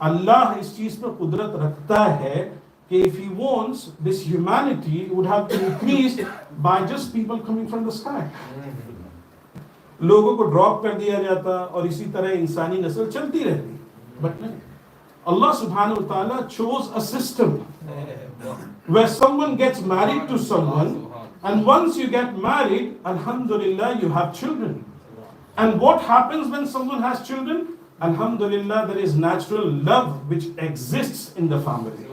اللہ اس چیز پر قدرت رکھتا ہے کہ if he wants, this humanity would have increased by just people coming from the sky. لوگوں کو ڈراپ کر دیا جاتا اور اسی طرح انسانی نسل چلتی رہتی. بٹ نہیں, Allah subhanahu wa ta'ala chose a system where someone gets married to someone, and once you get married, alhamdulillah, you have children. And what happens when someone has children? Alhamdulillah, there is natural love which exists in the family.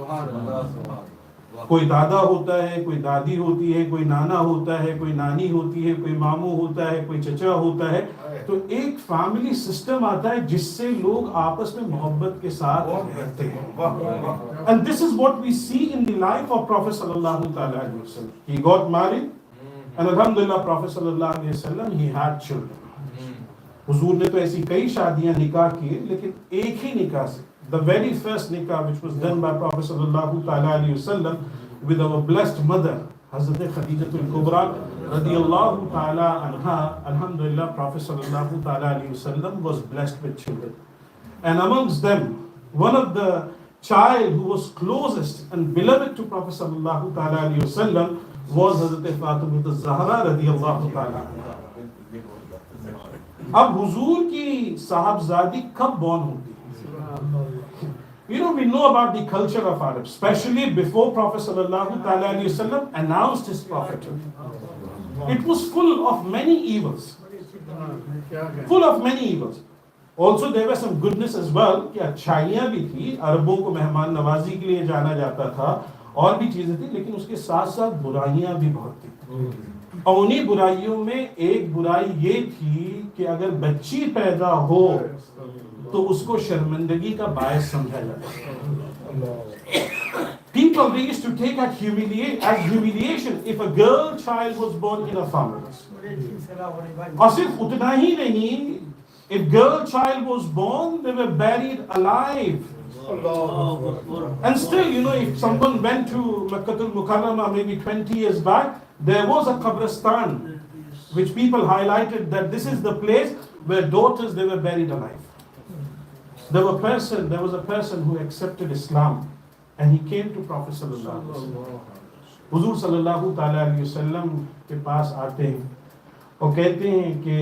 کوئی دادا ہوتا ہے, کوئی دادی ہوتی ہے, کوئی نانا ہوتا ہے, کوئی نانی ہوتی ہے, کوئی ماموں ہوتا ہے, کوئی چچا ہوتا ہے. تو ایک فیملی سسٹم آتا ہے جس سے لوگ آپس میں محبت کے ساتھ رہتے ہیں. And this is what we see in the life of Prophet sallallahu ta'ala alayhi wa sallam. He got married and alhamdulillah Prophet sallallahu alayhi wa sallam he had children. حضور نے تو ایسی کئی شادیاں نکاح کیے لیکن ایک ہی نکاح سے the very first nikah which was done by Prophet sallallahu ta'ala alayhi wa sallam with our blessed mother Hazrat Khadijatul Kubra radiyallahu ta'ala anha, alhamdulillah Prophet sallallahu ta'ala alayhi wa sallam was blessed with children. And amongst them, one of the child who was closest and beloved to Prophet sallallahu ta'ala alayhi wa sallam was Hazrat Fatimah az-Zahra radiyallahu ta'ala anha. اب حضور کی صاحبزادی کب born ہوتی ہے؟ You know, we know about the culture of Arabs, especially before Prophet sallallahu ta'ala alayhi wa sallam announced his prophethood. It was full of many evils. Full of many evils. Also there were some goodness as well, کہ اچھائیاں بھی تھی, عربوں کو مہمان نوازی کے لیے جانا جاتا تھا, اور بھی چیزیں تھیں, لیکن اس کے ساتھ ساتھ برائیاں بھی بہت تھیں. اور انہی برائیوں میں ایک برائی یہ تھی کہ اگر بچی پیدا ہو تو اس کو شرمندگی کا باعث سمجھا جاتا. People they used to take as humiliation if a girl child was born in a family. اور صرف اتنا ہی نہیں, if girl child was born they were buried alive. And still, you know, if someone went to Makkah al-Mukarramah maybe 20 years back, there was a qabristan which people highlighted that this is the place where daughters they were buried alive. There was a person who accepted Islam and he came to Prophet sallallahu alaihi wasallam. Huzur sallallahu ta'ala alayhi wasallam کے پاس آتے ہیں اور کہتے ہیں کہ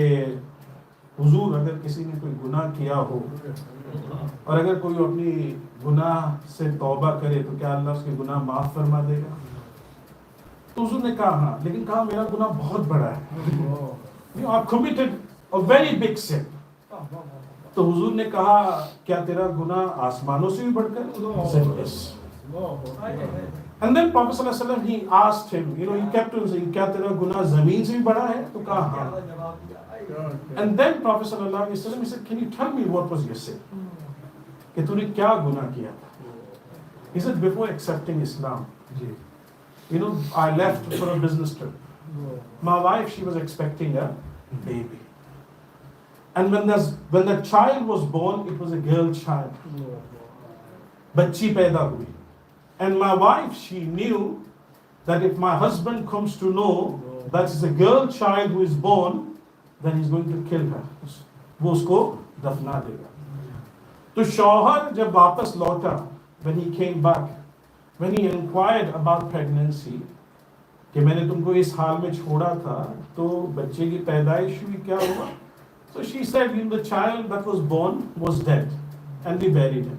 حضور اگر کسی نے کوئی گناہ کیا ہو اور اگر کوئی اپنی گناہ سے توبہ کرے تو کیا اللہ اس کے گناہ معاف فرما دے گا؟ تو حضور نے کہا ہاں, لیکن کہا میرا گناہ بہت بڑا ہے. You have committed a very big sin. تو حضور نے کہا کیا تیرا گناہ آسمانوں سے بھی بڑھ کر؟ And then Prophet sallallahu alaihi wasallam he asked him, you know, he kept on saying کیا تیرا گناہ زمین سے بھی بڑا ہے؟ تو کہا ہاں. And then Prophet sallallahu alaihi wasallam he said, can you tell me what was your sin? کہ تو نے کیا گناہ کیا تھا؟ He said, before accepting Islam, you know, I left for a business trip. My wife, she was expecting a baby. And when the child was born, it was a girl child. Bachchi paida hui. And my wife, she knew that if my husband comes to know that it's a girl child who is born, then he's going to kill her. وہ اس کو دفنا دے گا. تو شوہر جب واپس لوٹا, when he came back, when he inquired about pregnancy, کہ میں نے تم کو اس حال میں چھوڑا تھا تو بچے کی پیدائش ہوئی, کیا ہوا؟ So she said, the child that was born was dead and we buried him.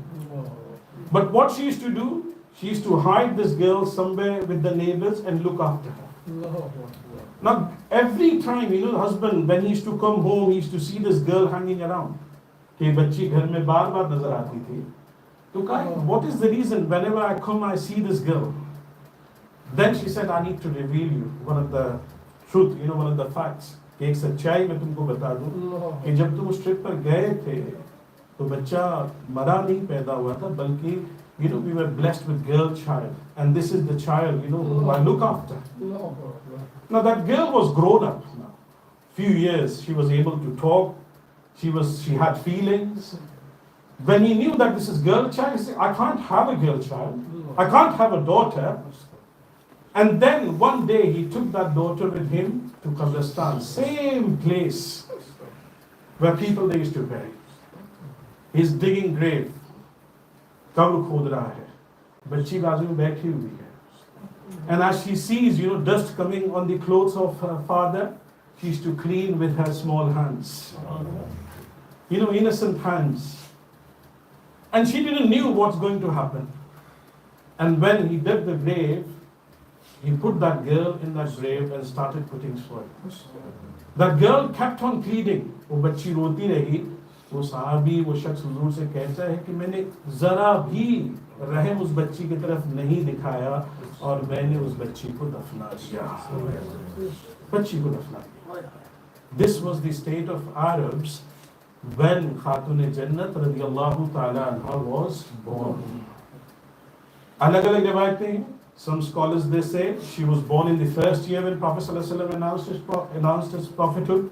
But what she used to do, she used to hide this girl somewhere with the neighbors and look after her. Now every time, the husband, when he used to come home, he used to see this girl hanging around. کہ بچی گھر میں بار بار نظر آتی تھی. تو کہا, what is the reason whenever I come I see this girl? Then she said, I need to reveal you one of the truth, one of the facts. کہ ایک سچائی میں تم کو بتا دوں کہ جب تم اس ٹرپ پر گئے تھے تو بچہ مرا نہیں پیدا ہوا تھا, بلکہ we were blessed with girl child, and this is the child who I look after. Now that girl was grown up now. Few years she was able to talk. She had feelings. When he knew that this is girl child, he said, I can't have a girl child. I can't have a daughter. And then one day he took that daughter with him to Qabristan, same place where people they used to bury. He's digging grave. قبر کھود رہا ہے, بچی بازو میں بیٹھی ہوئی ہے. And as she sees, dust coming on the clothes of her father, she used to clean with her small hands. Innocent hands. And she didn't knew what's going to happen. And when he dug the grave, he put that girl in that grave and started putting soil. That girl kept on pleading. وہ بچی روتی رہی. وہ صحابی, وہ شخص حضور سے کہتا ہے کہ میں نے ذرا بھی رحم اس بچی کی طرف نہیں دکھایا اور میں نے اس بچی کو دفنا دیا. بچی کو دفنا دیا. This was the state of Arabs when Khatun Jannat radiyallahu ta'ala anha was born. Alag-alag riwaayatein hain. Some scholars they say she was born in the first year when Prophet sallallahu alaihi wasallam announced his prophethood,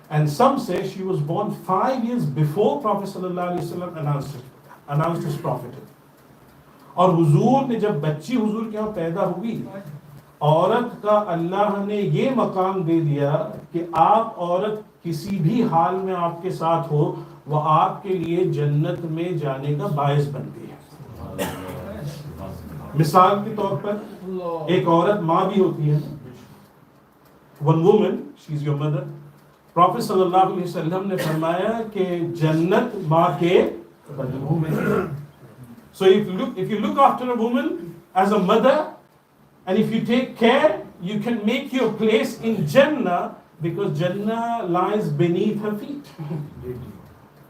and some say she was born 5 years before Prophet sallallahu alaihi wasallam announced his prophethood. اور حضور نے جب بچی حضور کے یہاں پیدا ہوئی, عورت کا اللہ نے یہ مقام دے دیا کہ آپ عورت کسی بھی حال میں آپ کے ساتھ ہو, وہ آپ کے لیے جنت میں جانے کا باعث بنتی ہے. مثال کے طور پر ایک عورت ماں بھی ہوتی ہے. One woman, she is your mother. Prophet صلی اللہ علیہ وسلم نے فرمایا کہ جنت ماں کے بدنوں میں. So if you look after a woman as a mother, and if you take care, you can make your place in Jannah, because Jannah lies beneath her feet.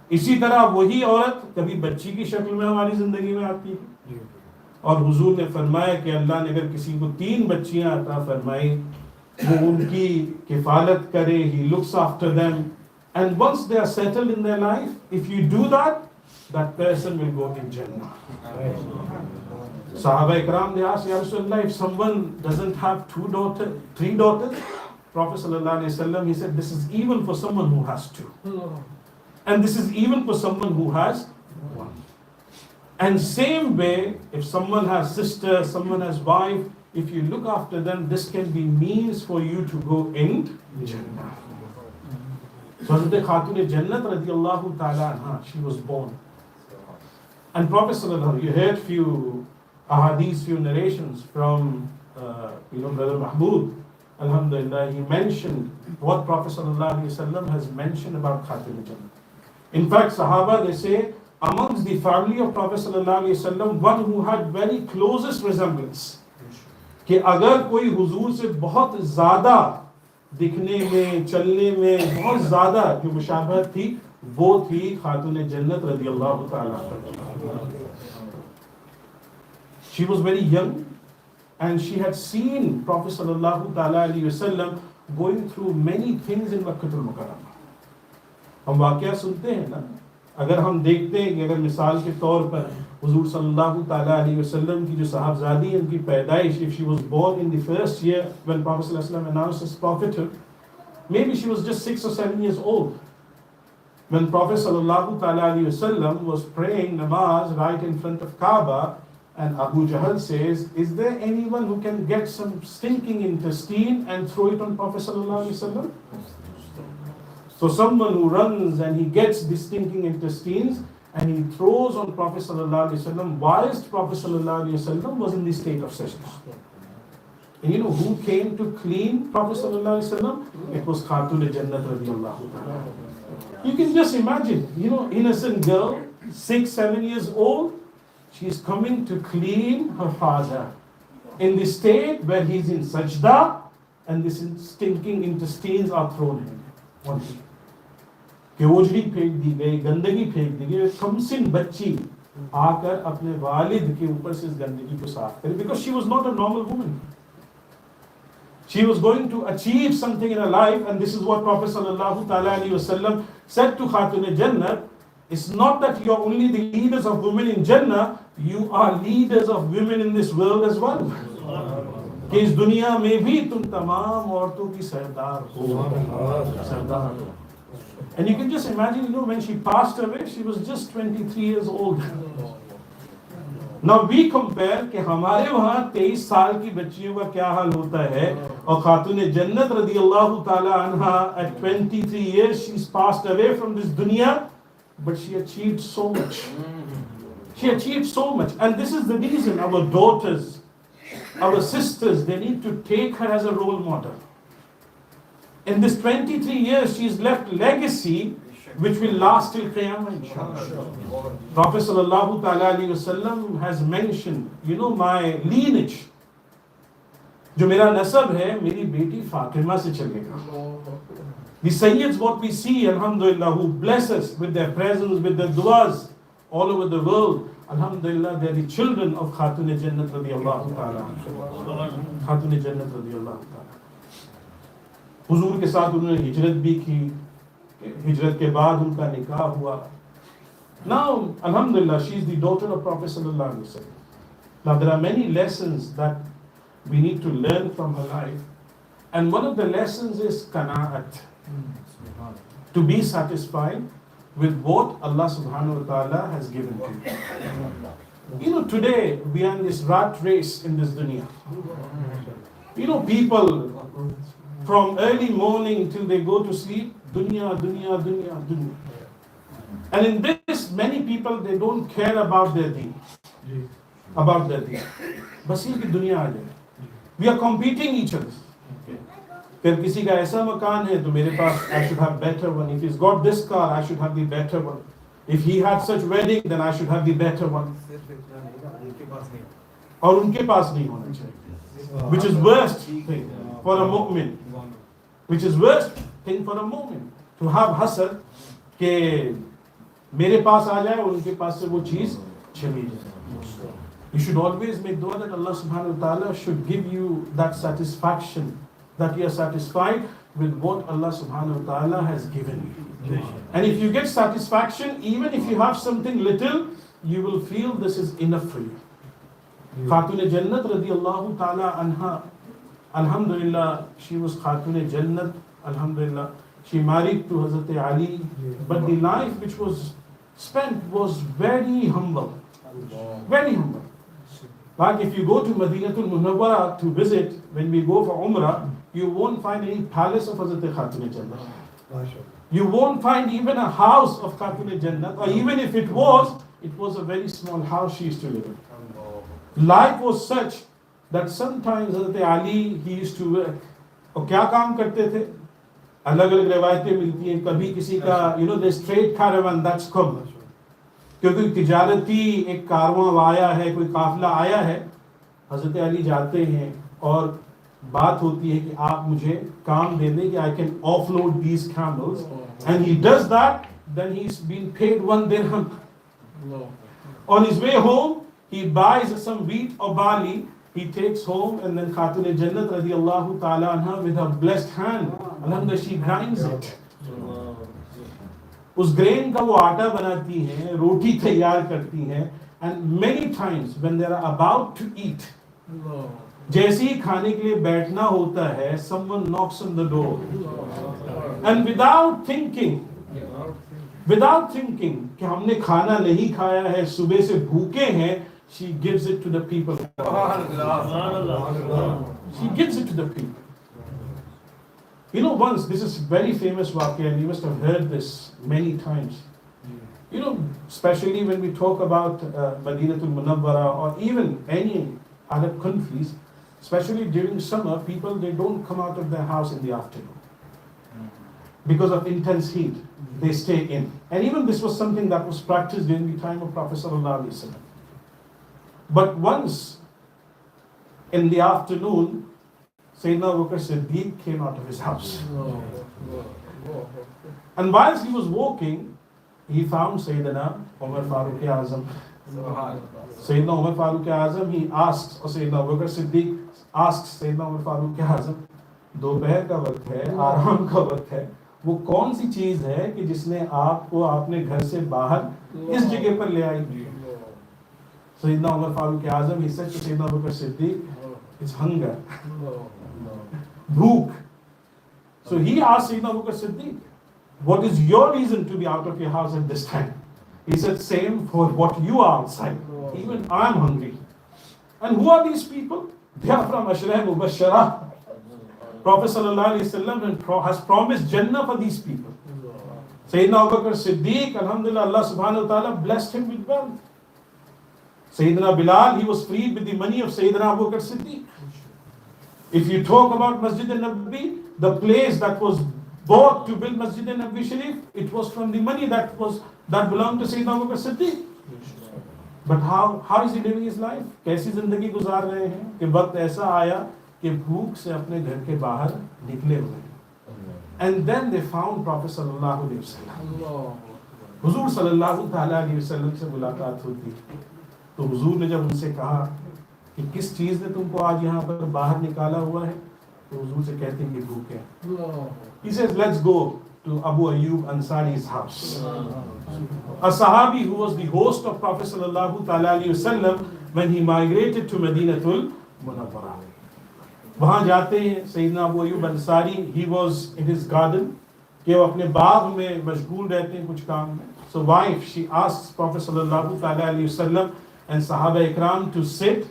اسی طرح وہی عورت کبھی بچی کی شکل میں ہماری زندگی میں آتی ہے, اور حضور نے فرمایا کہ اللہ نے اگر کسی کو 3 بچیاں عطا فرمائی, وہ ان کی کفالت کرے, he looks after them, and once they are settled in their life, if you do that, that person will go in Jannah. Sahaba Ikram, they asked, Ya Rasulullah, if someone doesn't have 3 daughters, Prophet sallallahu alaihi wasallam, he said, this is even for someone who has 2. And this is even for someone who has 1. And same way, if someone has sister, someone has wife, if you look after them, this can be means for you to go in Jannah. So Hazrat Khatun Jannat radiyallahu ta'ala anha, she was born. And Prophet sallallahu, you heard few ahadith, few narrations from Brother Mahmood. Alhamdulillah, he mentioned what Prophet sallallahu alaihi wasallam has mentioned about Khatun Jannat. In fact, Sahaba, they say, amongst the family of Prophet sallallahu alaihi wasallam, one who had very closest resemblance, کہ اگر کوئی حضور سے بہت زیادہ دکھنے میں, چلنے میں بہت زیادہ جو مشابہت تھی, وہ تھی خاتون جنت رضی اللہ تعالیٰ. She was very young and she had seen Prophet sallallahu ta'ala alayhi wasallam going through many things in Makkah al-Mukarramah. ہم واقعہ سنتے ہیں نا, اگر ہم دیکھتے ہیں کہ اگر مثال کے طور پر حضور صلی اللہ تعالیٰ علیہ وسلم کی جو صاحبزادی ہے, ان کی پیدائش, if she was born in the first year when Prophet صلی اللہ علیہ وسلم announced his prophethood, maybe she was just 6 or 7 years old. When Prophet صلی اللہ تعالیٰ علیہ وسلم was praying namaz right in front of Kaaba, and Abu Jahl says, is there anyone who can get some stinking intestine and throw it on Prophet صلی اللہ علیہ وسلم? So someone who runs and he gets the stinking intestines and he throws on Prophet sallallahu alaihi wasallam, whilst Prophet sallallahu alaihi wasallam was in the state of sajda. And you know who came to clean Prophet sallallahu alaihi wasallam? It was Khatun Jannat radiyallahu ta'ala. You can just imagine, innocent girl, 6-7 years old, she is coming to clean her father in the state where he is in sajda and these stinking intestines are thrown in him. کہ اوجڑی پھینک دی گئی, گندگی پھینک دی گئی, کم سن بچی آ کر اپنے والد کے اوپر سے اس گندگی کو صاف کرے, because she was not a normal woman. She was going to achieve something in her life, and this is what Prophet sallallahu ta'ala alayhi wasallam said to Khatun Jannat. It's not that you're only the leaders of women in Jannah, you are leaders of women in this world as well. کہ اس دنیا میں بھی تم تمام عورتوں کی سردار ہو. And you can just imagine, when she passed away, she was just 23 years old. Now we compare کہ ہمارے وہاں 23 سال کی بچیوں کا کیا حال ہوتا ہے, اور خاتون جنت رضی اللہ تعالی عنہا at 23 years she's passed away from this dunya, but she achieved so much. She achieved so much, and this is the reason our daughters, our sisters, they need to take her as a role model. In this 23 years, she's left legacy which will last till Qiyamah, inshallah. Prophet sallallahu ta'ala alayhi wasallam has mentioned, my lineage, جو میرا نسب ہے, میری بیٹی فاطمہ سے چلے گا. The Sayyids, what we see, alhamdulillah, who bless us with their presence, with their du'as all over the world, alhamdulillah, they are the children of Khatun Jannat radiyallahu ta'ala. Khatun Jannat radiyallahu ta'ala. حضور کے ساتھ انہوں نے ہجرت بھی کی, ہجرت کے بعد ان کا نکاح ہوا. Now, alhamdulillah, she is the daughter of Prophet sallallahu alaihi wasallam. Now there are many lessons that we need to learn from her life, and one of the lessons is qanaat, to be satisfied with what Allah subhanahu wa ta'ala has given to you. You know, today we are in this rat race in this dunya. You know, people from early morning till they go to sleep, dunya, dunya, dunya, dunya. And in this, many people, they don't care about their deen. About their deen. بس یہ کہ دنیا آ جائے. We are competing each other. پھر کسی کا ایسا مکان ہے تو میرے پاس I should have better one. If he's got this car, I should have the better one. If he had such wedding, then I should have the better one. اور ان کے پاس نہیں ہونا چاہیے. Which is worst thing for a mu'min. Which is worst thing for a mu'min. To have hasad کہ میرے پاس آ جائے اور ان کے پاس سے وہ چیز چلی جائے. You should always make dua that Allah subhanahu wa ta'ala should give you that satisfaction, that you are satisfied with what Allah subhanahu wa ta'ala has given you. And if you get satisfaction, even if you have something little, you will feel this is enough for you. Khatun Jannat radiyallahu ta'ala anha, alhamdulillah, she was Khatun Jannat, alhamdulillah. She married to Hazrat Ali, but the life which was spent was very humble. Very humble. Like if you go to Madinatul Munawwara to visit, when we go for Umrah, you won't find any palace of Hazrat Khatun Jannat. You won't find even a house of Khatun Jannat, or even if it was a very small house she used to live in. Life was such that sometimes Hazrat Ali, he used to work. اور کیا کام کرتے تھے؟ الگ الگ روایتیں ملتی ہیں. کبھی کسی کا the straight caravan, that's come. کیونکہ تجارتی ایک کارواں آیا ہے, کوئی قافلہ آیا ہے, حضرت علی جاتے ہیں اور بات ہوتی ہے کہ آپ مجھے کام دے دیں کہ I can offload these camels, and he does that, then he's been paid 1 dirham. On his way home, he buys some wheat or barley, he takes home, and then Khatun Jannat radiyallahu ta'ala anha, with her blessed hand, alhamdulillah, she grinds it. اس grain کا وہ آٹا بناتی ہیں, روٹی تیار کرتی ہیں, and many times when they are about to eat, جیسے ہی کھانے کے لیے بیٹھنا ہوتا ہے, someone knocks on the door, and without thinking کہ ہم نے کھانا نہیں کھایا ہے, صبح سے بھوکے ہیں, she gives it to the people. She gives it to the people. Once, this is very famous waqia, and you must have heard this many times. Especially when we talk about Madinatul Munawwara or even any Arab countries, especially during summer, people, they don't come out of their house in the afternoon. Because of intense heat, they stay in. And even this was something that was practiced during the time of Prophet sallallahu alaihi wasallam. But once, in the afternoon, Sayyidina Abu Bakr Siddiq came out of his house. And whilst he was walking, he found Sayyidina Umar Farooq Azam. Sayyidina Umar Farooq Azam, he asks, or Sayyidina Abu Bakr Siddiq asks Sayyidina Umar Farooq Azam, دوپہر کا وقت ہے, آرام کا وقت ہے, وہ کون سی چیز ہے کہ جس نے آپ کو اپنے گھر سے باہر اس جگہ پر لے آئی؟ Sayyidina Umar Farooq Azam, he said to Sayyidina Abu Bakr Siddiq, it's hunger. Bhook. So he asked Sayyidina Abu Bakr Siddiq, what is your reason to be out of your house at this time? He said, same for what you are outside. Even I am hungry. And who are these people? They are from Ashra Mubashshara. Prophet sallallahu alaihi wasallam has promised Jannah for these people. Sayyidina Abu Bakr Siddiq, alhamdulillah, Allah subhanahu wa ta'ala blessed him with wealth. Sayyidina Bilal, he was freed with the money of Sayyidina Abu Bakr Siddiq. If you talk about Masjid al-Nabawi, the place that was bought to build Masjid al-Nabawi Sharif, it was from the money that belonged to Sayyidina Abu Bakr Siddiq. But how is he living his life? کیسی زندگی گزار رہے ہیں کہ وقت ایسا آیا کہ بھوک سے اپنے گھر کے باہر نکلے ہوئے ہیں. And then they found Prophet sallallahu alaihi wasallam. حضور صلی اللہ تعالیٰ علیہ وسلم سے ملاقات ہوتی. تو حضور نے جب ان سے کہا کہ کس چیز نے تم کو آج یہاں پر باہر نکالا ہوا ہے, تو حضور سے کہتے ہیں کہ بھوکے ہیں. He says, let's go to Abu Ayyub Ansari's house. A Sahabi who was the host of Prophet sallallahu ta'ala alayhi wasallam when he migrated to Madinatul Munawwara. وہاں جاتے ہیں سیدنا ابو Ayub Ansari. He was in his garden, کہ وہ اپنے باغ میں مشغول رہتے ہیں کچھ کام میں. So wife, she asks Prophet sallallahu ta'ala alayhi wasallam and Sahaba Ikram to sit,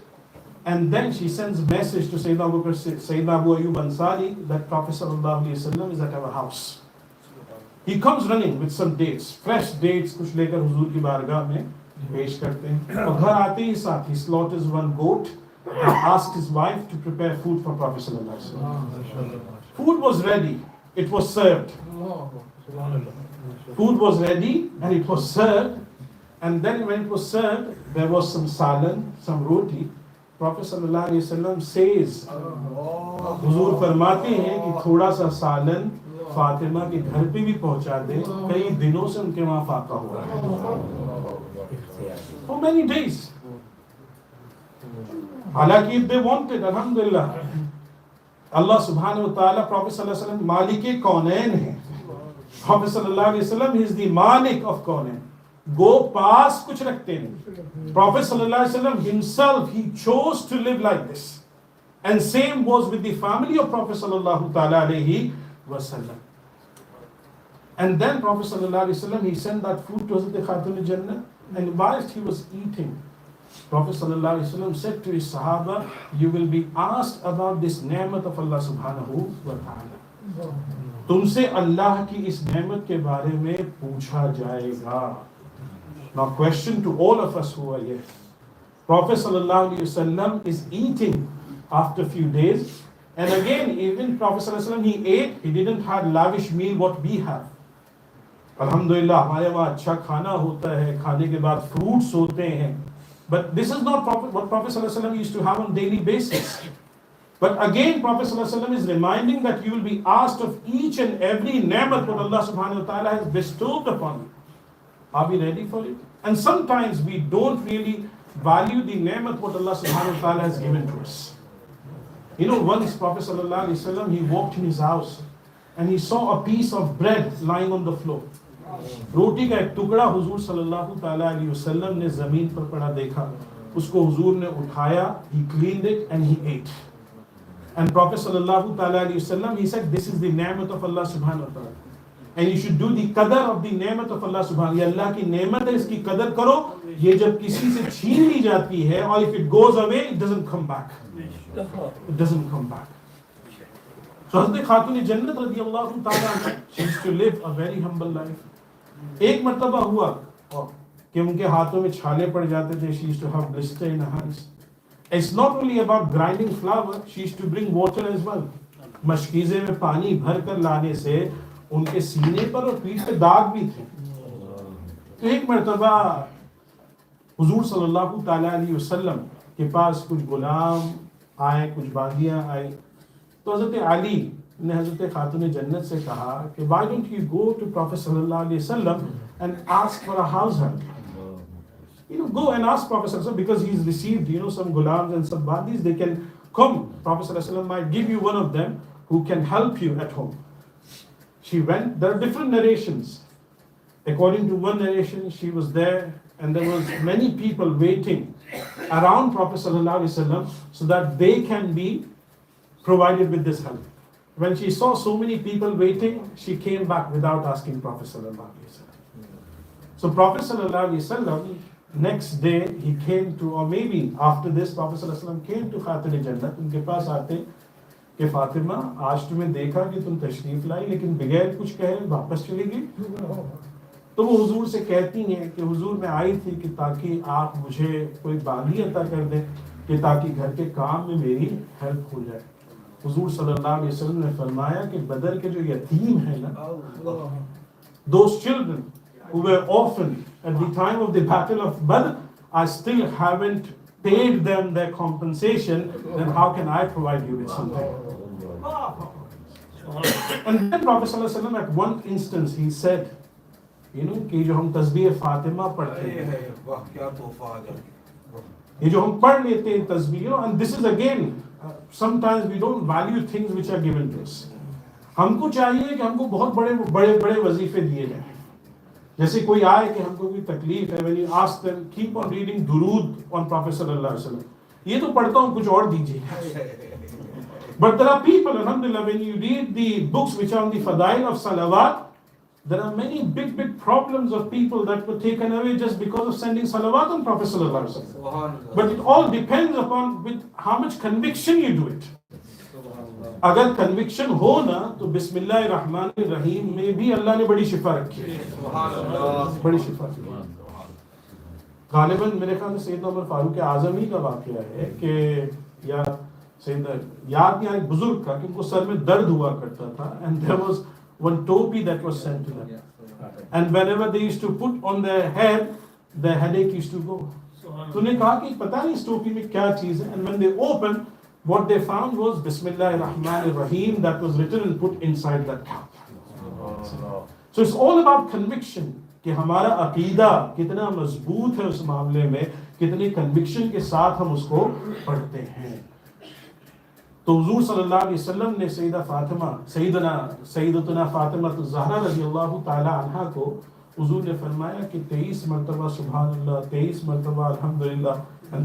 and then she sends a message to Sayyidina Abu Ayyub Ansari that Prophet sallallahu alayhi wasallam is at our house. He comes running with some dates, fresh dates, کچھ لے کر حضور کی بارگاہ میں پیش کرتے ہیں. اور گھر آتے ہی ساتھ he slaughters one goat and asked his wife to prepare food for Prophet sallallahu alaihi wasallam. Food was ready, it was served. Food was ready and it was served, and then when it was served, there was some salan, some roti. Prophet sallallahu alaihi wasallam says, حضور فرماتے ہیں کہ تھوڑا سا سالن فاطمہ کے گھر پہ بھی پہنچا دیں, کئی دنوں سے ان کے وہاں فاقہ ہو رہا ہے. For many days. حالانکہ if they wanted, الحمدللہ, اللہ سبحانہ وتعالی Prophet صلی اللہ علیہ وسلم مالک کونین ہیں. Prophet صلی اللہ علیہ وسلم he is the Malik of کونین. گو پاس کچھ رکھتے نہیں. Prophet صلی اللہ علیہ وسلم himself, he chose to live like this. And same was with the family of Prophet صلی اللہ تعالی علیہ وسلم. And then Prophet sallallahu alaihi wasallam, he sent that food to Hazrat Khatun Jannah, and whilst he was eating, Prophet sallallahu alaihi wasallam said to his Sahaba, you will be asked about this ni'mat of Allah subhanahu wa ta'ala. تم سے اللہ کی اس نعمت کے بارے میں پوچھا جائے گا. Now question to all of us who are here. Prophet sallallahu alaihi wasallam is eating after a few days, and again even Prophet sallallahu alaihi wasallam, he ate, he didn't have lavish meal what we have. الحمدللہ ہمارے وہاں اچھا کھانا ہوتا ہے, کھانے کے بعد فروٹس ہوتے ہیں. But this is not what Prophet sallallahu alaihi wasallam used to have on daily basis. But again Prophet sallallahu alaihi wasallam is reminding that you will be asked of each and every ni'mat what Allah subhanahu wa ta'ala has bestowed upon you. Are we ready for it? And sometimes we don't really value the ni'mat what Allah subhanahu wa ta'ala has given to us. You know, once Prophet sallallahu alaihi wasallam, he walked in his house and he saw a piece of bread lying on the floor. روٹی کا ایک ٹکڑا حضور صلی اللہ تعالیٰ علیہ وسلم نے زمین پر پڑا دیکھا. اس کو حضور نے اٹھایا, he cleaned it and he ate. And Prophet صلی اللہ تعالیٰ علیہ وسلم, he said, this is the ni'mat of Allah subhanahu wa ta'ala. And you should do the qadar of the ni'mat of Allah subhanahu wa ta'ala. یہ اللہ کی نعمت ہے, اس کی قدر کرو. یہ جب کسی سے چھین لی جاتی ہے, اور if it goes away, it doesn't come back. It doesn't come back. So Hazrat Khatun Jannat رضی اللہ تعالیٰ عنہ, she used to live a very humble life. ایک مرتبہ ہوا کہ ان کے ہاتھوں میں چھالے پڑ جاتے تھے. She used to have blister in her hands. It's not only about grinding flour, she used to bring water as well. مشکیزے میں پانی بھر کر لانے سے ان کے سینے پر اور پیٹھ پہ داغ بھی تھے. تو ایک مرتبہ حضور صلی اللہ تعالیٰ علیہ وسلم کے پاس کچھ غلام آئے, کچھ باندیاں آئی. تو حضرت علی نے حضرت خاتون جنت سے کہا کہ why don't you go to Prophet صلی اللہ علیہ وسلم and ask for a house help. You know, go and ask Prophet sallallahu alaihi wasallam, because he's received, you know, some gulams and some bandis, they can come. Prophet sallallahu alaihi wasallam might give you one of them who can help you at home. She went. There are different narrations. According to one narration, she was there and there was many people waiting around Prophet sallallahu alaihi wasallam so that they can be provided with this help. When she saw so many people waiting, she came back without asking Prophet sallallahu alaihi wasallam. So Prophet sallallahu alaihi wasallam, next day he came to, or maybe after this, Prophet sallallahu alaihi wasallam came to Khatun Jannat. ان کے پاس آتے کہ فاطمہ, آج تمہیں دیکھا کہ تم تشریف لائی لیکن بغیر کچھ کہے واپس چلی گئی. تو وہ حضور سے کہتی ہیں کہ حضور میں آئی تھی کہ تاکہ آپ مجھے کوئی باندی عطا کر دیں کہ تاکہ گھر کے کام میں میری ہیلپ ہو جائے. حضور صلی اللہ علیہ وسلم نے فرمایا کہ بدر کے جو یتیم ہیں نا, those children who were orphaned at the time of the battle of Badr, I still haven't paid them their compensation, then how can I provide you with something? And then Prophet sallallahu alaihi wasallam at one instance he said, you know, کہ جو ہم تسبیح فاطمہ پڑھتے ہیں, یہ جو ہم پڑھ لیتے ہیں تسبیح, and this is again sometimes we don't value things which are given to us. ہم کو چاہیے کہ ہم کو بہت بڑے بڑے وظیفے دیے جائیں. جیسے کوئی آئے کہ ہم کو کوئی تکلیف ہے, when you ask them, keep on reading درود on Prophet صلی اللہ علیہ وسلم. یہ تو پڑھتا ہوں, کچھ اور دیجیے. But there are people, alhamdulillah, when you read the books which are on the Fadail of Salawat, there are many big problems of people that were taken away just because of sending salawat on Prophet sallallahu alaihi wasallam. But it all depends upon with how much conviction you do it. اگر conviction ہو نا تو بسم اللہ الرحمن الرحیم میں بھی اللہ نے بڑی شفا رکھی ہے, بڑی شفا. غالباً میرے خیال میں سیدنا عمر فاروق اعظم ہی کا واقعہ ہے کہ یا سیدنا یاد نہیں, ایک بزرگ کا کہ ان کو سر میں درد ہوا کرتا تھا, and there was one topi that was sent to them, and whenever they used to put on their head, the headache used to go. تو نے کہا کہ پتہ نہیں اس ٹوپی میں کیا چیز ہے, and when they opened, what they found was Bismillah ar-Rahman ar-Rahim that was written and put inside that cup. So it's all about conviction, کہ ہمارا عقیدہ کتنا مضبوط ہے اس معاملے میں, کتنے کنوکشن کے ساتھ ہم اس کو پڑھتے ہیں. تو حضور صلی اللہ علیہ وسلم نے سیدتنا فاطمہ الزہرا رضی اللہ تعالی عنہا کو حضور نے فرمایا کہ 23 مرتبہ سبحان اللہ, 23 مرتبہ الحمدللہ, and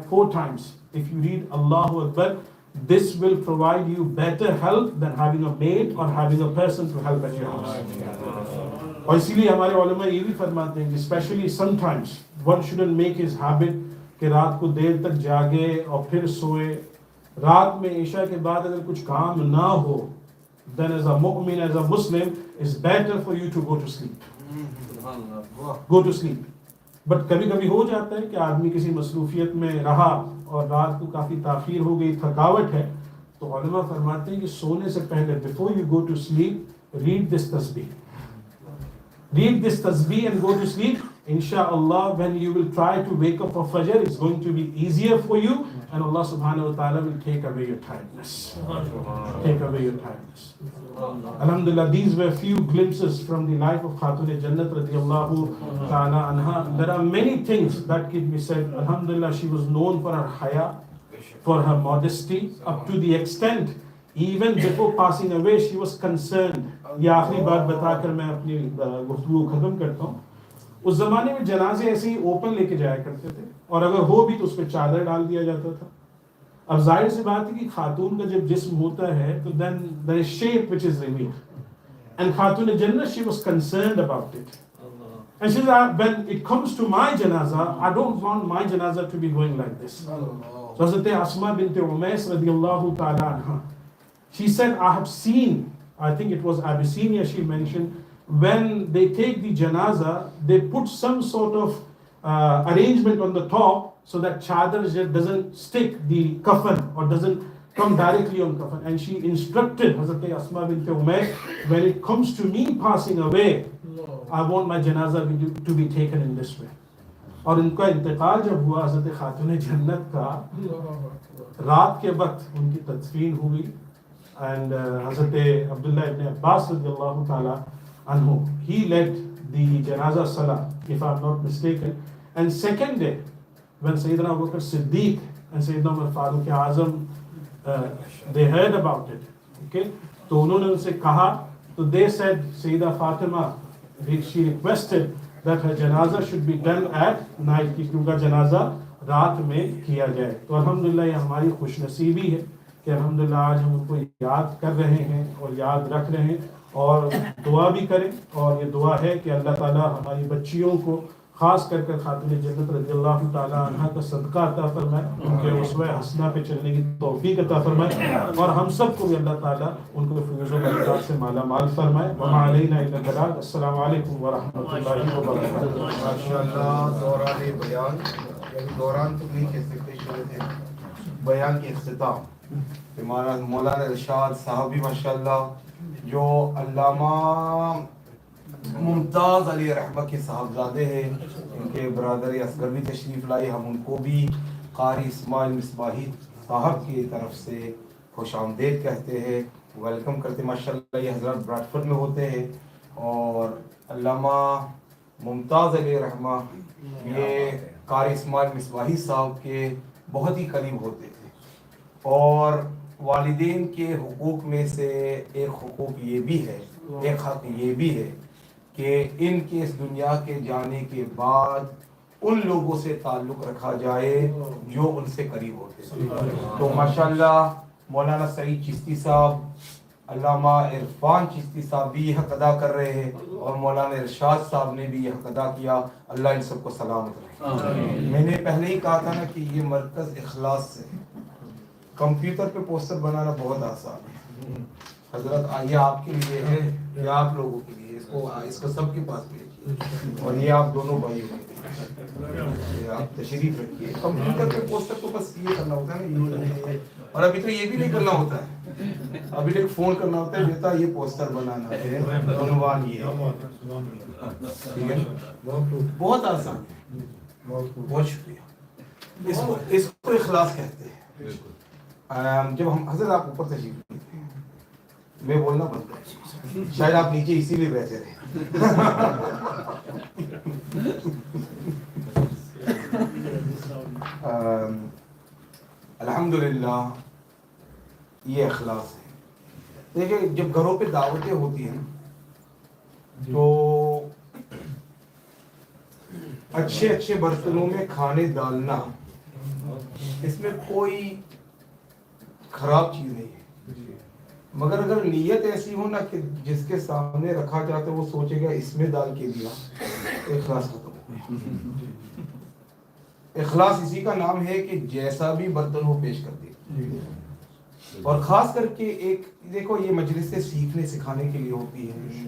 4 times if you read Allahu Akbar, this will provide you better health than having a maid or having a person to help at your house. اور اسی لیے ہمارے علماء یہ بھی فرماتے ہیں کہ especially sometimes one shouldn't make his habit کہ رات کو دیر تک جاگے اور پھر سوئے. رات میں عشاء کے بعد اگر کچھ کام نہ ہو, then as a mu'min, as a Muslim, it's better for you to go to sleep. Go to sleep. But کبھی کبھی ہو جاتا ہے کہ آدمی کسی مصروفیت میں رہا اور رات کو کافی تاخیر ہو گئی, تھکاوٹ ہے, تو علماء فرماتے ہیں کہ سونے سے پہلے before you go to sleep, read this tasbih. Read this tasbih and go to sleep. Inshallah, when you will try to wake up for Fajr, it's going to be easier for you, and Allah subhanahu wa ta'ala will take away your tiredness. Take away your tiredness. Alhamdulillah, these were few glimpses from the life of Khatun Jannat radiyallahu ta'ala anha. There are many things that can be said. Alhamdulillah, she was known for her haya, for her modesty, up to the extent even before passing away she was concerned. یہ آخری بات بتا کر میں اپنی گفتگو ختم کرتا ہوں. اس زمانے میں جنازے ایسے ہی اوپن لے کے جایا کرتے تھے, اور اگر ہو بھی تو اس پہ چادر ڈال دیا جاتا تھا. اب ظاہر سی بات ہے کہ خاتون کا جب جسم ہوتا ہے تو then there is shape which is revealed, and Khatun Jannah, she was concerned about it, and she said, when it comes to my janaza, I don't want my janaza to be going like this. So Hazrat Asma bint Umais radiyallahu ta'ala anha, she said, I have seen, I think it was Abyssinia she mentioned, when they take the janaza, they put some sort of arrangement on the top so that chadar doesn't stick the kafan or doesn't come directly on kafan. And she instructed Hazrat Asma bint Umayr, when it comes to me passing away, I want my janaza to be taken in this way. اور ان کا انتقال جب ہوا حضرت خاتون جنت کا, رات کے وقت ان کی تدفین ہوئی, and حضرت عبداللہ ابن عباس رضی اللہ تعالی عنہ, he led the janaza salah, if I'm not mistaken. And second day, when Sayyidina Abu Bakr Siddiq and Sayyidina Umar Farooq Azam, they heard about it, okay, تو انہوں نے ان سے کہا, تو they said, Sayyida Fatima, she requested that her janaza should be done at night, کیونکہ جنازہ رات میں کیا جائے. تو الحمدللہ یہ ہماری خوش نصیبی ہے کہ الحمدللہ آج ہم ان کو یاد کر رہے ہیں اور یاد رکھ رہے ہیں, اور دعا بھی کریں. اور یہ دعا ہے کہ اللہ تعالیٰ ہماری بچیوں کو خاص کر خاتون جنت رضی اللہ تعالیٰ عنہ کا صدقہ عطا فرمائے, ان کے اسوہ حسنہ پہ چلنے کی توفیق عطا فرمائے, اور ہم سب کو بھی اللہ تعالیٰ ان کو فیض و برکات سے مالا مال فرمائے. وما علینا الا البلاغ. السلام علیکم ورحمۃ اللہ وبرکاتہ. ماشاءاللہ, دوران بیان, یعنی دوران تو نہیں کہہ سکتے, شروع تھے بیان کی اختتام. مولانا ارشاد صاحب بھی ماشاءاللہ, جو علامہ ممتاز علی رحمہ کے صاحبزادے ہیں, ان کے برادر اصغر بھی تشریف لائے. ہم ان کو بھی قاری اسماعیل مصباحی صاحب کی طرف سے خوش آمدید کہتے ہیں, ویلکم کرتے. ماشاءاللہ یہ حضرات براڈفورڈ میں ہوتے ہیں, اور علامہ ممتاز علی رحمہ یہ قاری اسماعیل مصباحی صاحب کے بہت ہی قریب ہوتے تھے. اور والدین کے حقوق میں سے ایک حقوق یہ بھی ہے، ایک حق یہ بھی ہے کہ ان کے اس دنیا کے جانے کے بعد ان لوگوں سے تعلق رکھا جائے جو ان سے قریب ہوتے ہیں. تو ماشاءاللہ مولانا سعید چشتی صاحب، علامہ عرفان چشتی صاحب بھی یہ حق ادا کر رہے ہیں، اور مولانا ارشاد صاحب نے بھی یہ حق ادا کیا. اللہ ان سب کو سلامت رکھے. میں نے پہلے ہی کہا تھا نا کہ یہ مرکز اخلاص سے، کمپیوٹر پہ پوسٹر بنانا بہت آسان ہے. حضرت یہ آپ کے لیے ہے یا آپ لوگوں کے لیے، اس کو سب کے پاس بھیجیے، اور یہ آپ دونوں بھائیوں کے لیے آپ تشریف رکھیے. کمپیوٹر پہ پوسٹر تو بس یہ کرنا ہوتا ہے نا، اور ابھی تو یہ بھی نہیں کرنا ہوتا ہے، ابھی ایک فون کرنا ہوتا ہے، بیٹا یہ پوسٹر بنانا ہے، عنوان یہ ہے. ٹھیک ہے، بہت آسان ہے. بہت شکریہ. اس کو اخلاص کہتے ہیں. جب ہم حضرت آپ اوپر تشریف لیتے ہیں، میں بولنا بند کر، شاید آپ نیچے اسی لیے بیٹھے رہے. الحمدللہ یہ اخلاص ہے. دیکھیں جب گھروں پہ دعوتیں ہوتی ہیں تو اچھے اچھے برتنوں میں کھانے ڈالنا، اس میں کوئی خراب چیز نہیں ہے، مگر اگر نیت ایسی ہو نا کہ جس کے سامنے رکھا جاتا ہے وہ سوچے گا اس میں ڈال کے دیا، تو اخلاص ختم ہو گیا. اخلاص اسی کا نام ہے کہ جیسا بھی برتن ہو پیش کر دے. اور خاص کر کے ایک دیکھو، یہ مجلسیں سیکھنے سکھانے کے لیے ہوتی ہے.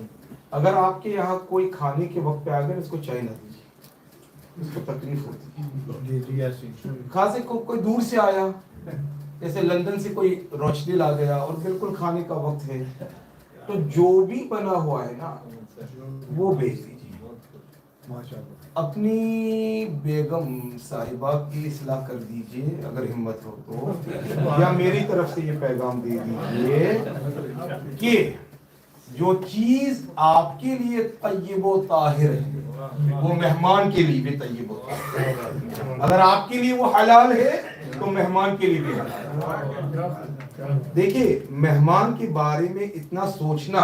اگر آپ کے یہاں کوئی کھانے کے وقت پہ آ گئے، اس کو چائے نہ دیجیے، اس کو تکلیف ہوتی ہے. خاص کوئی دور سے آیا، جیسے لندن سے کوئی روشنی آ گیا اور بالکل کھانے کا وقت ہے، تو جو بھی بنا ہوا ہے نا وہ بھیج دیجیے. اپنی بیگم صاحبہ کی اصلاح کر دیجیے اگر ہمت ہو تو، یا میری طرف سے یہ پیغام دے دیجیے کہ جو چیز آپ کے لیے طیب و طاہر ہے وہ مہمان کے لیے بھی طیب و طاہر ہے. اگر آپ کے لیے وہ حلال ہے تو مہمان کے لیے بھی حلال ہے. دیکھیے مہمان کے بارے میں اتنا سوچنا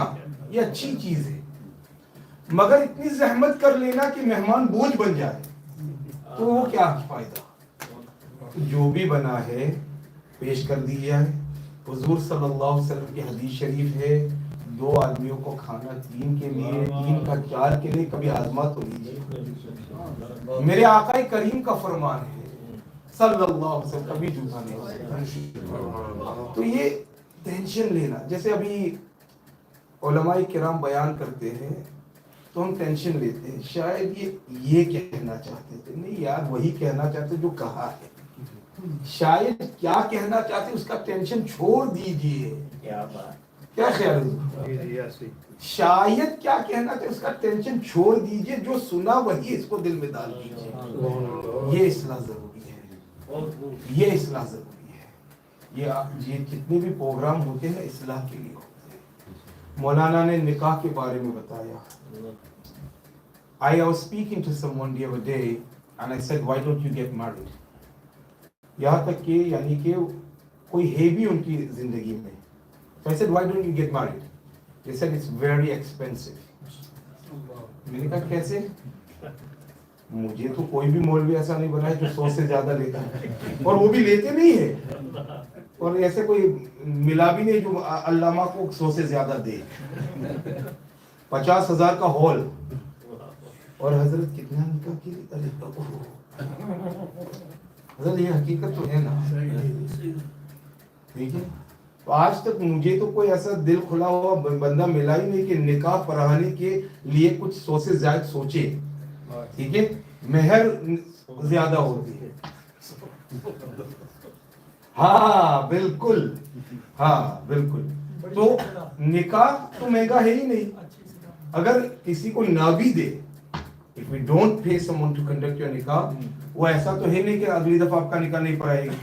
یہ اچھی چیز ہے، مگر اتنی زحمت کر لینا کہ مہمان بوجھ بن جائے تو وہ کیا فائدہ. جو بھی بنا ہے پیش کر دیا ہے. حضور صلی اللہ علیہ وسلم کی حدیث شریف ہے، 2 آدمیوں کو کھانا 3 کے لیے، 3 کا 4 کے لیے، کبھی آزما تو لیجیے. میرے آقا کریم کا فرمان ہے صلی اللہ علیہ وسلم، کبھی جھوٹا نہیں ہو سکتا. تو یہ ٹینشن لینا، جیسے ابھی علماء کرام بیان کرتے ہیں تو ہم ٹینشن لیتے ہیں، شاید یہ کہنا چاہتے تھے. نہیں یار، وہی کہنا چاہتے جو کہا ہے. شاید کیا کہنا چاہتے اس کا ٹینشن چھوڑ دیجئے. کیا خیال ہے؟ شاید کیا کہنا چاہتے اس کا ٹینشن چھوڑ دیجئے، جو سنا وہی اس کو دل میں ڈال دیجئے. یہ اصلاح ضروری ہے، یہ اصلاح ضروری ہے. یہ جتنے بھی پروگرام ہوتے ہیں اصلاح کے لیے ہوتے ہیں. مولانا نے نکاح کے بارے میں بتایا. I was speaking to someone the other day and I said, why don't you get married? یہاں تک کہ یعنی کہ کوئی ہے بھی ان کی زندگی میں. So I said, why don't you get married? They said, it's very expensive. میں نے کہا کیسے؟ مجھے تو کوئی بھی مولوی ایسا نہیں بنا ہے جو 100 سے زیادہ لیتا ہے، اور وہ بھی لیتے نہیں ہے، اور ایسے کوئی ملا بھی نہیں جو علامہ کو 100 سے زیادہ دے. 50,000 کا ہال، اور حضرت کتنا نکاح کی حضرت، یہ حقیقت تو ہے نا. ٹھیک ہے، تو آج تک مجھے تو کوئی ایسا دل کھلا ہوا بندہ ملا ہی نہیں کہ نکاح پڑھانے کے لیے کچھ 100 سے زائد سوچے. ٹھیک ہے، مہر زیادہ ہوتی ہے. ہاں بالکل، ہاں بالکل. تو نکاح تو مہنگا ہے ہی نہیں. اگر کسی کو نہ بھی دے، if we don't pay someone to conduct your نکاح، وہ ایسا تو ہے نہیں کہ اگلی دفعہ آپ کا نکاح نہیں پڑھائے گا.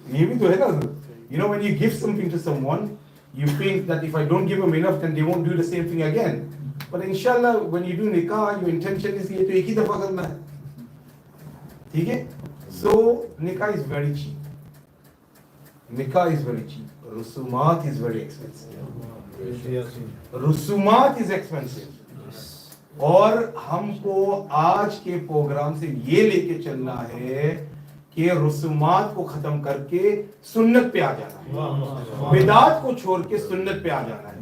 یہ بھی تو ہے نا. You know, when you give something to someone, you think that if I don't give them enough, then they won't do the same thing again. But inshallah, when you do nikah, your intention is یہ تو ایک ہی دفعہ کرنا ہے. ٹھیک ہے. سو نکاح is very cheap, نکاح از ویری چیپ, رسومات از ویری ایکسپینسو, رسومات از ایکسپینسو. اور ہم کو آج کے پروگرام سے یہ لے کے چلنا ہے کہ رسومات کو ختم کر کے سنت پہ آ جانا ہے, بدعات کو چھوڑ کے سنت پہ آ جانا ہے.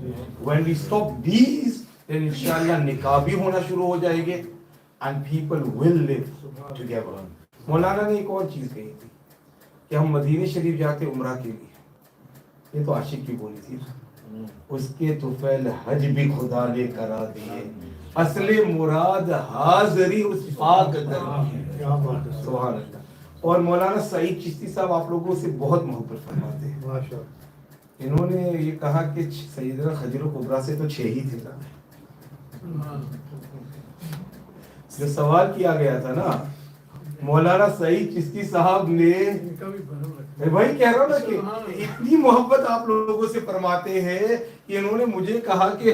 when we stop these then انشاءاللہ نکاح بھی ہونا شروع ہو جائے گے and people will live together. مولانا نے ایک اور چیز کہی تھی کہ ہم مدینہ شریف جاتے عمرہ کے لیے, یہ تو عاشق کی بولی تھی, اس کے طفیل حج بھی خدا نے کرا دیے, اصل مراد حاضری اس پاک در کی ہے. سبحان اللہ. اور مولانا سعید چشتی صاحب آپ لوگوں سے بہت محبت فرماتے ہیں. انہوں نے یہ کہا کہ سیدنا خضر کبریٰ سے تو 6 ہی تھے نا. جو سوال کیا گیا تھا نا, مولانا سعید چشتی صاحب نے, میں بھائی کہہ رہا ہوں نا کہ اتنی محبت آپ لوگوں سے فرماتے ہیں کہ انہوں نے مجھے کہا کہ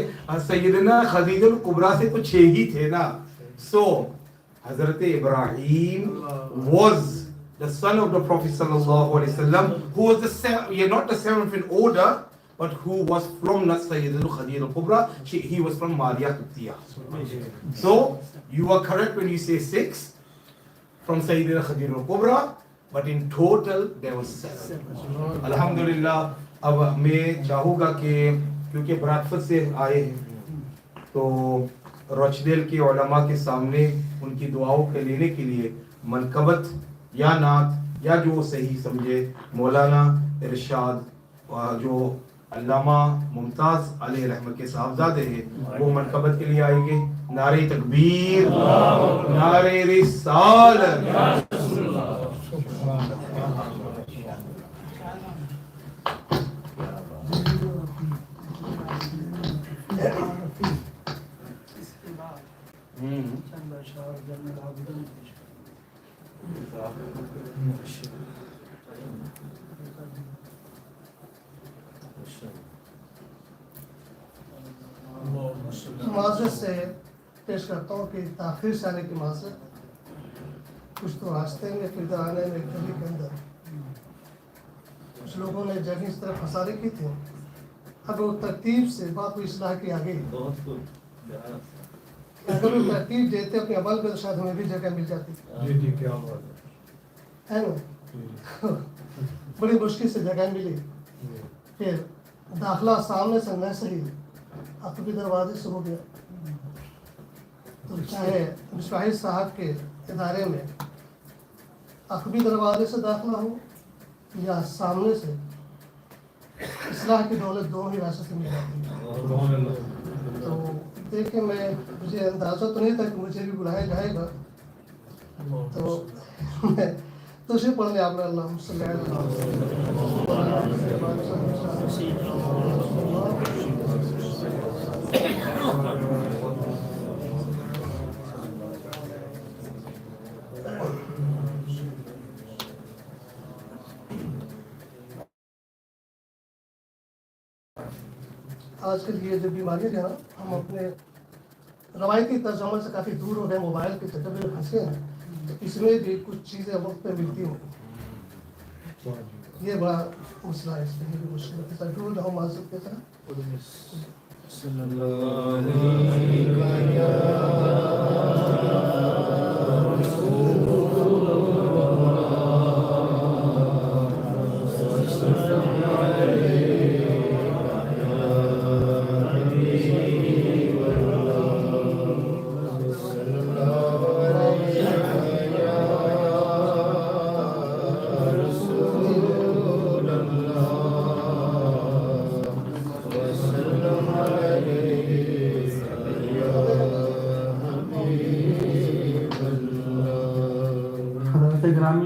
سیدنا خدیجہ الکبریٰ سے تو 6 ہی تھے نا. سو حضرت ابراہیم was the son of the Prophet sallallahu alaihi wasallam, who was not the seventh in order, but who was from not Sayyidatul Khadija al-Kubra. He was from Mariya Qibtiyya. So you are correct when you say 6 from Sayyidatul Khadija al-Kubra, but in total there was 7. Alhamdulillah. اب میں چاہوں گا کہ کیونکہ برادفت سے آئے ہیں تو روچدیل کے علماء کے سامنے ان کی دعاؤں کے لینے کے لیے منقبت یا نعت یا جو صحیح سمجھے مولانا ارشاد جو علامہ ممتاز علیہ رحمت کے صاحبزادے ہیں وہ منقبت کے لیے آئیں گے. نعرہ تکبیر, نعرہ رسالت. معذرت سے پیش کرتا ہوں کہ تاخیر سے آنے کی معذرت. کچھ تو راستے میں پھر ادھر آنے میں گلی کے اندر کچھ لوگوں نے جگہ اس طرح پھنسا رکھی تھی. اب وہ ترتیب سے بات کو اصلاح کی آگے, اگر وہ ترتیب دیتے اپنے عمل پہ تو شاید ہمیں بھی جگہ مل جاتی ہے نا. بڑی مشکل سے جگہ ملی. پھر داخلہ سامنے سے نہ صحیح عقبی دروازے سے ہو گیا. تو چاہے مصباحی صاحب کے ادارے میں عقبی دروازے سے داخلہ ہو یا سامنے سے, اصلاح کی دولت دونوں ہی راستے سے مل جاتی ہے. تو دیکھیں مجھے اندازہ تو نہیں تھا کہ مجھے بھی بلایا جائے گا, تو میں تجھے پڑھنے آپ نے اللہ صلی اللہ آج کل یہ جو بیماری ہے نا, ہم اپنے روایتی طرز عمل سے کافی دور ہو گئے, موبائل کے چکر میں پھنسے ہیں. تو اس میں بھی کچھ چیزیں وقت پہ ملتی ہوں, یہ بڑا مسئلہ ہے. اس میں بھی مشکل ہے. ضرور ہم معذرت کے طرح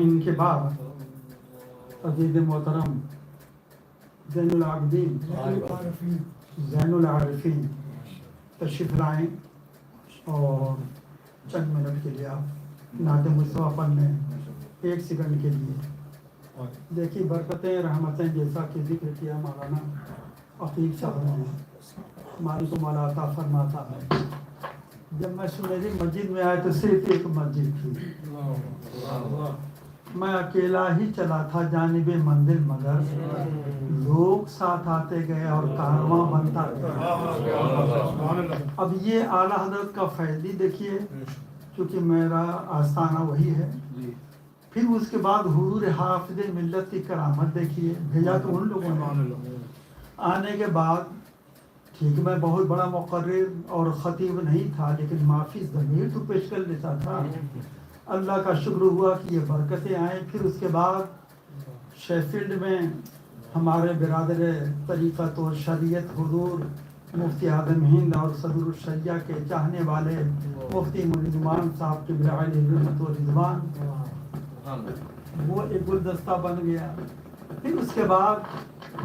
ان کے بعد عزیز محترم زین العابدین زین العارفین تشریف لائیں اور چند منٹ کے لیے آپ نعت مصطفیٰ پڑھنے 1 سیکنڈ کے لیے. دیکھیے برکتیں رحمتیں جیسا کہ ذکر کیا مولانا عقیل صاحب نے, ہماری کو مولا عطا فرماتا ہے. جب میں سنہری مسجد میں آیا تو صرف ایک مسجد تھی. میں اکیلا ہی چلا تھا جانب منزل مگر لوگ ساتھ آتے گئے اور کارواں بنتا گیا. اب یہ اعلیٰ حضرت کا فیضی دیکھیے کیونکہ میرا آستانہ وہی ہے. پھر اس کے بعد حضور حافظ ملت کی کرامت دیکھیے. بھیجا تو ان لوگوں نے. آنے کے بعد ٹھیک میں بہت بڑا مقرر اور خطیب نہیں تھا لیکن معافی ضمیر تو پیش کر لیتا تھا. اللہ کا شکر ہوا کہ یہ برکتیں آئیں. پھر اس کے بعد شیفیلڈ میں ہمارے برادر طریقت و شریعت حضور مفتی اعظم ہند اور صدر الشریعہ کے چاہنے والے مفتی منظمان صاحب کے برائے رحمت و رضوان وہ ایک گلدستہ بن گیا. پھر اس کے بعد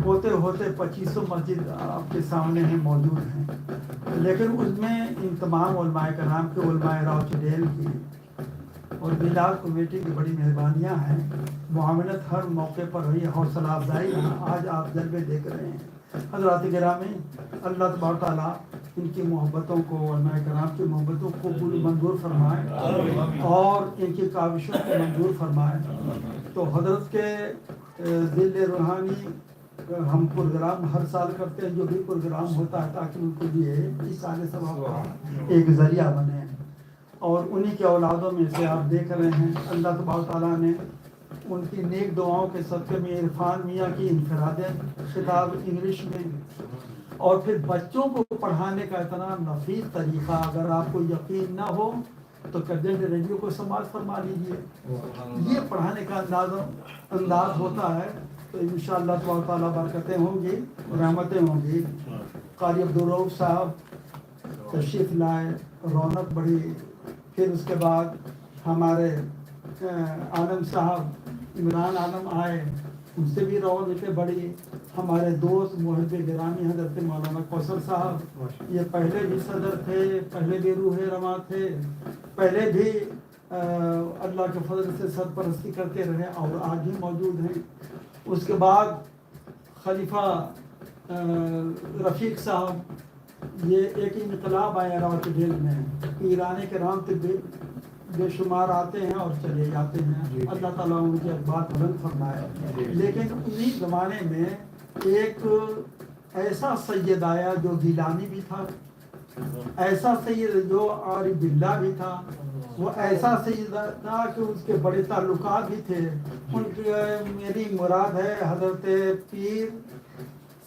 ہوتے ہوتے 2500 مسجد آپ کے سامنے ہیں موجود ہیں. لیکن اس میں ان تمام علماء کرام کے علماء راوچڈیل کی اور میلاد کمیٹی کی بڑی مہربانیاں ہیں. معاونت ہر موقع پر رہی. حوصلہ افزائی آج آپ جلوے دیکھ رہے ہیں. حضرات گرامی اللہ تبارک تعالیٰ ان کی محبتوں کو علماء کرام کی محبتوں کو منظور فرمائے اور ان کی کاوشوں کو منظور فرمائے. تو حضرت کے دل روحانی ہم پروگرام ہر سال کرتے ہیں جو بھی پروگرام ہوتا ہے تاکہ ان کے لیے اس سال ثواب کا ایک ذریعہ بنے. اور انہی کے اولادوں میں سے آپ دیکھ رہے ہیں اللہ تبارک تعالیٰ نے ان کی نیک دعاؤں کے صدقے میں عرفان میاں کی انفرادی خطاب انگلش میں اور پھر بچوں کو پڑھانے کا اتنا نفیس طریقہ. اگر آپ کو یقین نہ ہو تو کرجنٹ ریڈیو کو سماعت فرما لیجیے. یہ پڑھانے کا انداز ہوتا ہے. تو انشاءاللہ تبارک تعالیٰ برکتیں ہوں گی, رحمتیں ہوں گی. قاری عبدالرؤف صاحب تشریف لائے, رونق بڑھی. پھر اس کے بعد ہمارے عالم صاحب عمران عالم آئے, ان سے بھی رونقیں بڑھی. ہمارے دوست محب گرامی حضرت مولانا کوثر صاحب یہ پہلے بھی صدر تھے, پہلے بھی روح رواں تھے, پہلے بھی اللہ کے فضل سے سرپرستی کرتے رہے اور آج بھی موجود ہیں. اس کے بعد خلیفہ رفیق صاحب یہ ایک انقلاب آیا راوچڈیل میں. پیران کرام بے شمار آتے ہیں اور چلے جاتے ہیں. اللہ تعالیٰ ان کے بات بلند فرمائے. لیکن انہی زمانے میں ایک ایسا سید آیا جو گیلانی بھی تھا, ایسا سید جو عارف باللہ بھی تھا, وہ ایسا سید تھا کہ اس کے بڑے تعلقات بھی تھے. ان کی میری مراد ہے حضرت پیر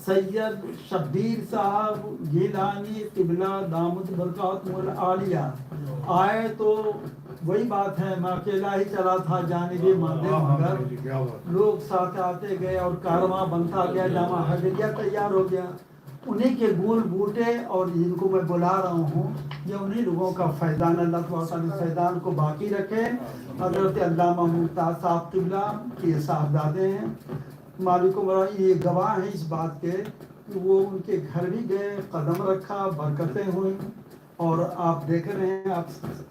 سید شبیر صاحب گیلانی قبلہ دامت برکاتہ العالیہ آئے. تو وہی بات ہے, میں اکیلا ہی چلا تھا جانب منزل مگر لوگ ساتھ آتے گئے اور کارواں بنتا گیا. جامع حجریہ تیار ہو گیا. انہیں کے گول بوٹے اور جن کو میں بلا رہا ہوں یہ انہی لوگوں کا فیضان. اللہ تعالیٰ فیضان کو باقی رکھے. حضرت علامہ ممتاز صاحب قبلہ کے صاحبزادے ہیں, مالکم یہ گواہ ہیں اس بات کے کہ وہ ان کے گھر بھی گئے, قدم رکھا, برکتیں ہوئیں. اور آپ دیکھ رہے ہیں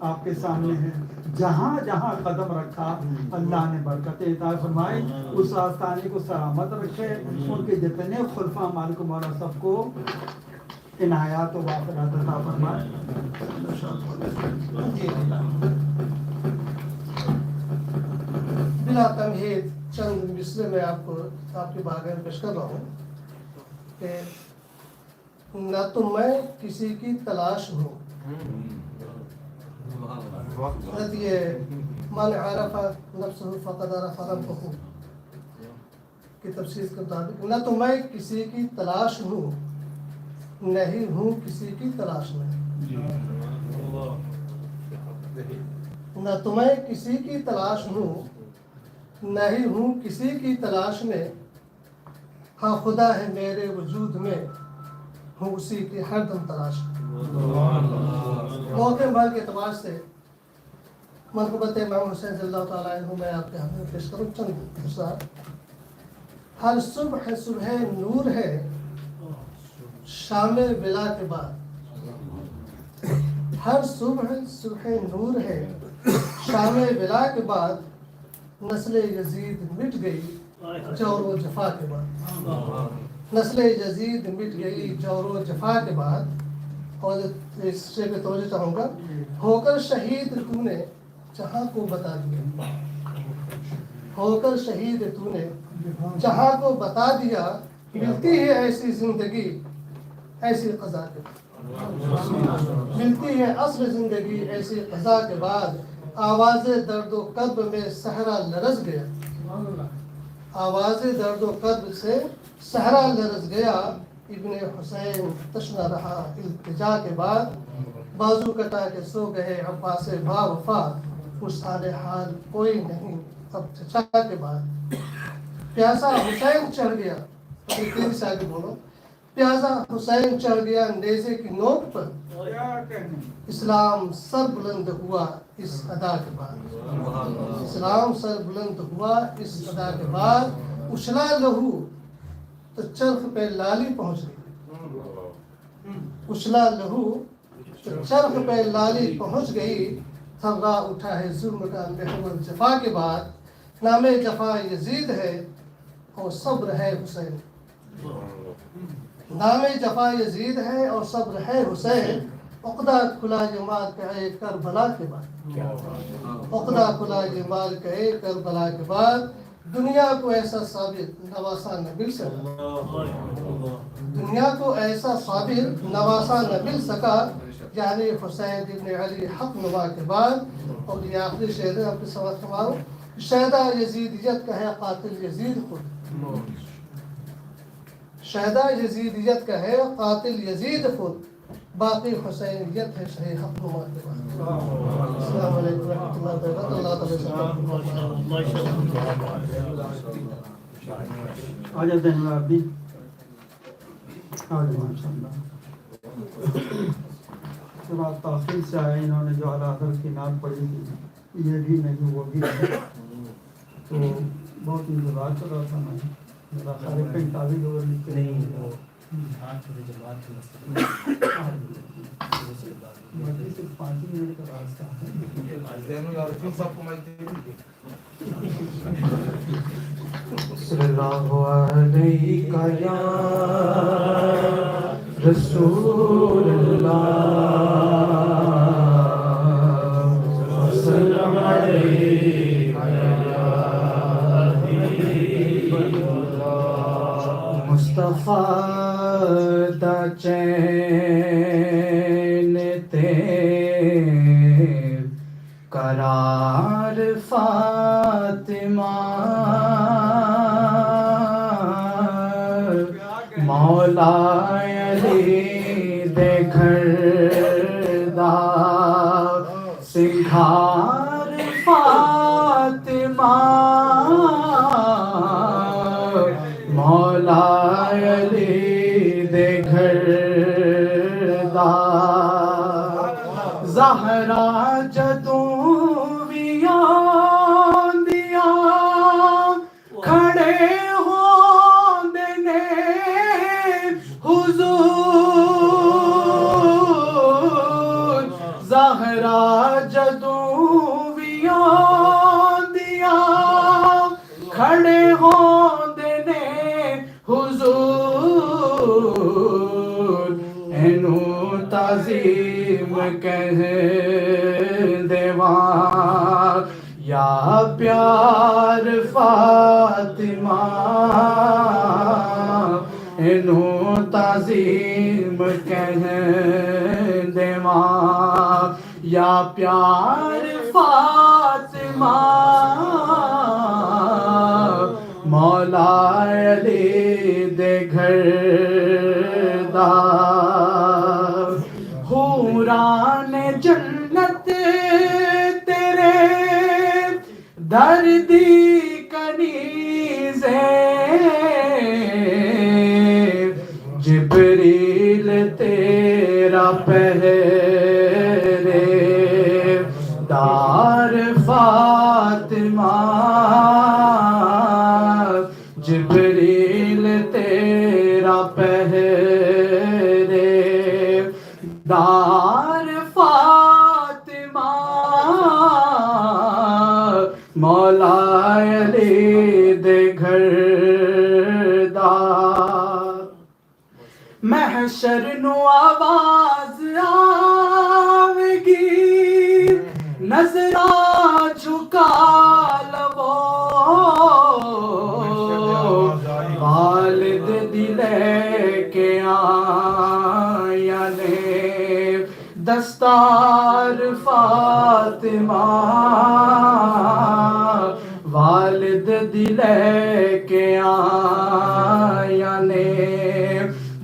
آپ کے سامنے ہیں جہاں جہاں قدم رکھا اللہ نے برکتیں عطا فرمائی. اس آستانے کو سلامت رکھے. ان کے جتنے خلفاء مالک مولا سب کو عنایات و واقعات عطا فرمائے. بلا تمہید چند مصرے میں آپ کو آپ کی بارگاہ میں پیش کر رہا ہوں کہ نہ تو میں کسی کی تلاش ہوں. یہ من عرف نفسه فقد عرف ربه کی تفسیر کے مطابق نہ تو میں کسی کی تلاش ہوں, نہیں ہوں کسی کی تلاش میں. نہ تو میں کسی کی تلاش ہوں, نہیں ہوں کسی کی تلاش میں. ہاں خدا ہے میرے وجود میں, ہوں اسی کی ہر دم تلاش. موقع بھر کے اعتبار سے منقبت امام حسین صلی اللہ تعالیٰ عنہ میں آپ کے ہاتھ پیش کروں چند اشعار. ہر صبح صبح نور ہے شام ولا کے بعد. ہر صبح صبح نور ہے شام ولا کے بعد. نسل یزید مٹ گئی جور و جفا کے بعد. نسل یزید مٹ گئی جور و جفا کے بعد. اور اس سے پہ توجہ چاہوں گا، ہو کر شہید تو نے جہاں کو بتا دیا، ہو کر شہید تو نے جہاں کو بتا دیا، ملتی ہے ایسی زندگی ایسی قضا کے بعد، ملتی ہے اصل زندگی ایسی قضا کے بعد، آواز درد و قلب میں صحرا لرز گیا، آواز درد و قلب سے صحرا لرز گیا، ابن حسین تشنا رہا التجا کے بعد، بازو کٹا کے سو گئے عباس با وفا، اس حال حال کوئی نہیں اب چچا کے بعد، پیاسا حسین چڑھ گیا، تیری سے آگے بولو، پیاسا حسین چڑھ گیا نیزے کی نوک پر، اسلام سر بلند ہوا اس ادا کے بعد، اسلام سر بلند ہوا اس ادا کے بعد، اچھلا لہو تو چرخ پہ لالی پہنچ گئی، اچھلا لہو تو چرخ پہ لالی پہنچ گئی، تھرا اٹھا ہے ظلم کا محور جفا کے بعد، نام جفا یزید ہے اور صبر ہے حسین، نام جفا یزید ہے اور صبر ہے حسین، عقدہ کھلا یہ مار کہے کربلا کے بعد، عقدہ کھلا یہ مار کہے کربلا کے بعد، دنیا کو ایسا ثابت نواسا نہ مل سکا، دنیا کو ایسا ثابت نواسا نہ مل سکا، یعنی حسین ابن علی حق نوا کے بعد۔ اور یہ آخری شعر ہے، اپنے سمجھ فرماؤ، شہدہ یزیدیت کا ہے قاتل یزید خود، شہدہ یزیدیت کا ہے قاتل یزید خود، باقی حسینیت ہے شہ حق نما کے بعد۔ السلام علیکم ورحمۃ اللہ وبرکاتہ۔ اللہ تعالیٰ آ جاتے ہیں آپ بھی، آ جائیں ماشاء اللہ۔ اس کے بعد تاخیر سے آئے، انہوں نے جو اعلیٰ حضرت کی نعت پڑھی تھی، یہ بھی نہیں وہ بھی نہیں، تو بہت انتظار کر رہا تھا میں، میرا خیال ہے کہیں تعویذ وغیرہ لکھتے نہیں، صرف 5 منٹ کا راستہ صلی اللہ علیہ یا رسول اللہ، وسلم علیہ یا حبیب اللہ، مصطفیٰ دا چین تے قرار فاطمہ، مولا علی دے گھر دا سنگھار فاطمہ، مولا علی دے گھر دا، زہرا جدوں بھی آندیاں کھڑے ہوندے نے حضور، زہرا جدوں بھی آندیاں کھڑے ہوندے نے حضور، اینو تعظیم کہہ دیوان یا پیار فاطمہ، اینو تعظیم کہہ دیوان یا پیار فاطمہ، مولا علی دے گھر دا، حوران جنت تیرے در دی کنیزیں، جبریل تیرا پہرے دار فاطمہ، جبریل تیرا پہرے دار فاطمہ، مولا علی دے گھر دا، محشر نو آواز نظرہ جھکا لو والد دلے کے آیا نے دستار فاطمہ والد دلے کے آیا نے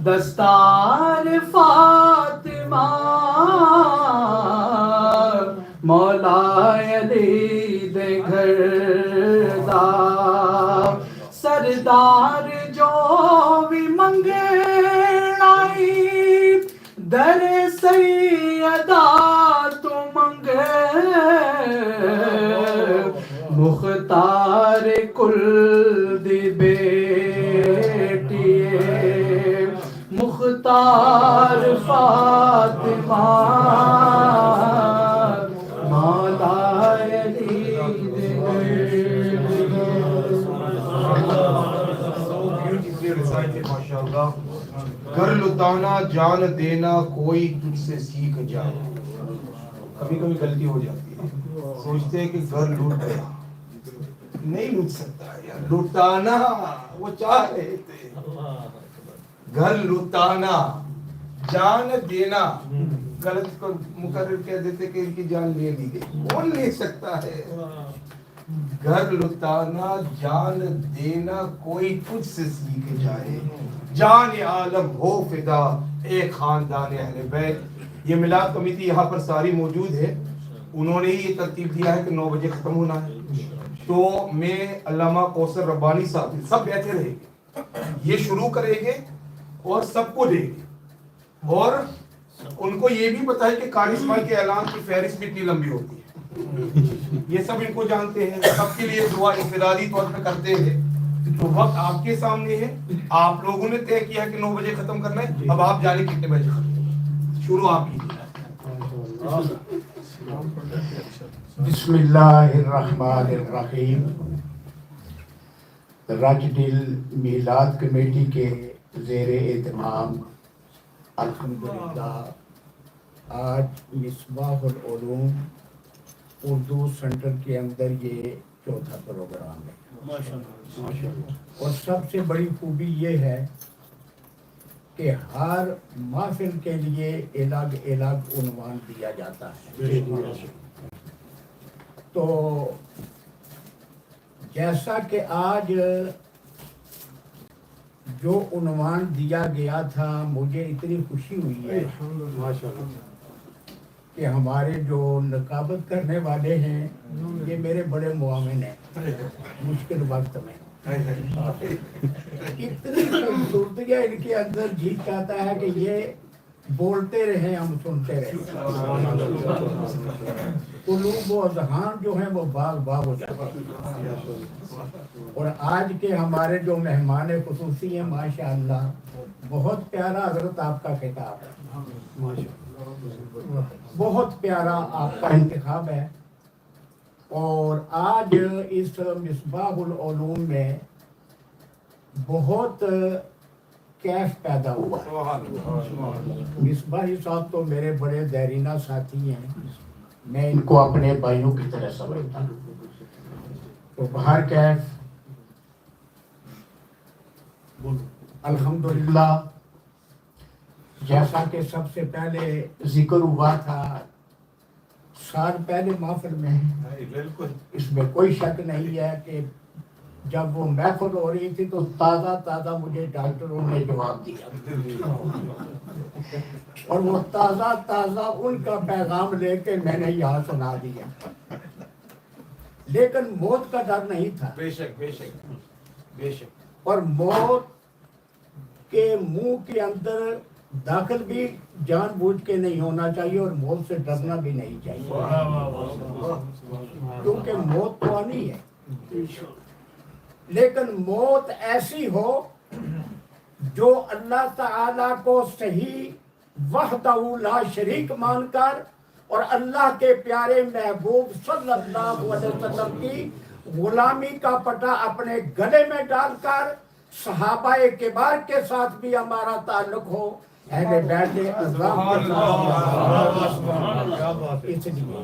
دستار فاطمہ مولا علی دے گھر دا سردار جو بھی منگے آئی در سیدہ تو منگے مختار کل دی بیٹی مختار فاطمہ مولا علی دے ماشاءاللہ. گھر لٹانا جان دینا کوئی تجھ سے سیکھ جائے. کبھی کبھی غلطی ہو جاتی ہے, سوچتے ہیں کہ گھر لوٹ گیا, نہیں لوٹ سکتا یار. لٹانا وہ چاہ رہے تھے, گھر لٹانا جان دینا غلط کو مقرر کہہ دیتے کہ ان کی جان لے لی گئی. کون لے سکتا ہے؟ گھر لٹانا جان دینا کوئی تجھ سے سیکھ جائے. جان عالم ہو فدا اے خاندان اہل بیت. یہ میلاد کمیٹی یہاں پر ساری موجود ہے, انہوں نے یہ ترتیب دیا ہے کہ 9 بجے ختم ہونا ہے. تو میں علامہ کوثر ربانی صاحب سب بیٹھے رہیں گے, یہ شروع کریں گے اور سب کو دیں گے, اور ان کو یہ بھی پتا ہے کہ قاری اسماعیل کے اعلان کی فہرست بھی اتنی لمبی ہوتی ہے, یہ سب ان کو جانتے ہیں. سب کے لیے دعا انفرادی طور پہ کرتے ہیں. تو وقت آپ کے سامنے ہے, آپ لوگوں نے طے کیا کہ 9 بجے ختم کرنا ہے. اب آپ جانے کتنے بجے ختم, شروع آپ کیجیے. بسم اللہ الرحمن الرحیم. رجدل میلاد کمیٹی کے زیر اہتمام الحمدللہ آج مصباح العلوم اردو سینٹر کے اندر یہ چوتھا پروگرام ہے. اور سب سے بڑی خوبی یہ ہے کہ ہر محفل کے لیے الگ الگ عنوان دیا جاتا ہے. تو جیسا کہ آج جو عنوان دیا گیا تھا, مجھے اتنی خوشی ہوئی ہے کہ ہمارے جو نقابت کرنے والے ہیں یہ میرے بڑے معاون ہیں مشکل وقت میں. اتنی خوبصورتی ہے ان کے اندر, جی چاہتا ہے کہ یہ بولتے رہیں, ہم سنتے رہیں. قلوب و اذہان جو ہیں وہ باغ باغ ہو جاتے ہیں. اور آج کے ہمارے جو مہمان خصوصی ہیں ماشاءاللہ, بہت پیارا حضرت آپ کا خطاب ہے, بہت پیارا آپ کا انتخاب ہے. اور آج اس مصباح العلوم میں بہت کیف پیدا ہوا ہے. مصباحی صاحب تو میرے بڑے دیرینہ ساتھی ہیں, میں ان کو اپنے بھائیوں کی طرح سمجھتا ہوں. تو باہر کیف الحمدللہ, جیسا کہ سب سے پہلے ذکر ہوا تھا, سال پہلے محفل میں, اس میں کوئی شک نہیں ہے کہ جب وہ محفل ہو رہی تھی تو تازہ تازہ مجھے ڈاکٹروں نے جواب دیا, اور وہ تازہ تازہ ان کا پیغام لے کے میں نے یہاں سنا دیا. لیکن موت کا ڈر نہیں تھا, بے شک بے شک بے شک. اور موت کے منہ کے اندر داخل بھی جان بوجھ کے نہیں ہونا چاہیے, اور موت سے ڈرنا بھی نہیں چاہیے, کیونکہ موت تو آنی ہے. لیکن موت ایسی ہو جو اللہ تعالیٰ کو صحیح وحدہ لا شریک مان کر اور اللہ کے پیارے محبوب صلی اللہ علیہ وسلم کی غلامی کا پٹا اپنے گلے میں ڈال کر صحابہ کبار کے ساتھ بھی ہمارا تعلق ہو, اہل بیت اعظم کے ساتھ. اس لیے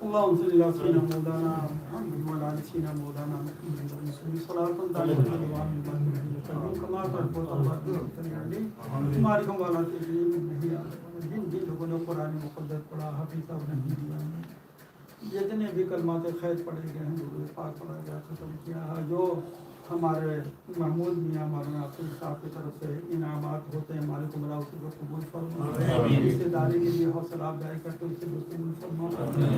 اللهم صل على سيدنا مولانا محمد وعلى ال سيدنا مولانا محمد صلاة دائمة كما تحب وترضى مالكم والا تجلیل نہیں جن جن لوگوں نے قرآن مقدس پڑھا حافظ صاحب نے دیا جتنے بھی کلمات خیر پڑھے گئے ہیں درود پاک پڑھا گیا ختم کیا جو ہمارے محمود میاں مولانا عبدالعزیز صاحب کی طرف سے انعامات ہوتے ہیں مالک مولا اسی کو قبول فرما رشتے داری کے لیے حوصلہ افزائی کرتے ہیں اسی کو قبول فرما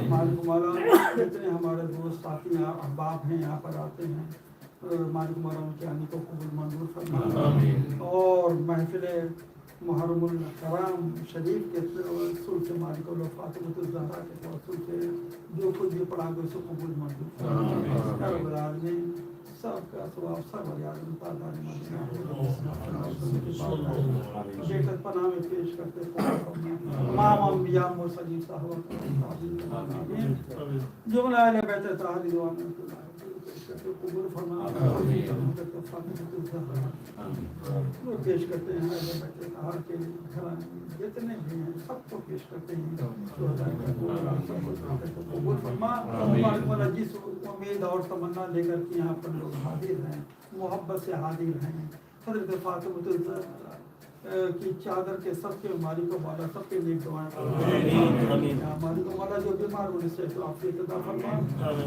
مالک مولا جتنے ہمارے دوست ساتھی احباب ہیں یہاں پر آتے ہیں مالک مولا ان کے آنے کو قبول منظور فرما اور محفل محرم الکرام شریف کے توسل سے مالک اللہ فاطمۃ الزہرا کے توسل سے جو کچھ بھی پڑھا گیا اس کو قبول منظور فرما یا رب العالمین سب کا ثواب سب علیہ تعالیٰ بے پناہ میں پیش کرتے تمام انبیاء مرسلین صاحب جملہ اہل بیت طاہر رضوان اللہ قبول فرما پیش کرتے ہیں اہل بیت طاہر کے گھرانے جتنے بھی ہیں سب کو پیش کرتے ہیں قبول فرما جس امید اور تمنا لے کر کے یہاں پر لوگ حاضر ہیں محبت سے حاضر ہیں حضرت فاطمۃ الزہرا کی چادر کے سب کے مالک و مولا سب کے لیے دعائیں مالک و مولا جو بیمار ہونے سے عافیت عطا فرما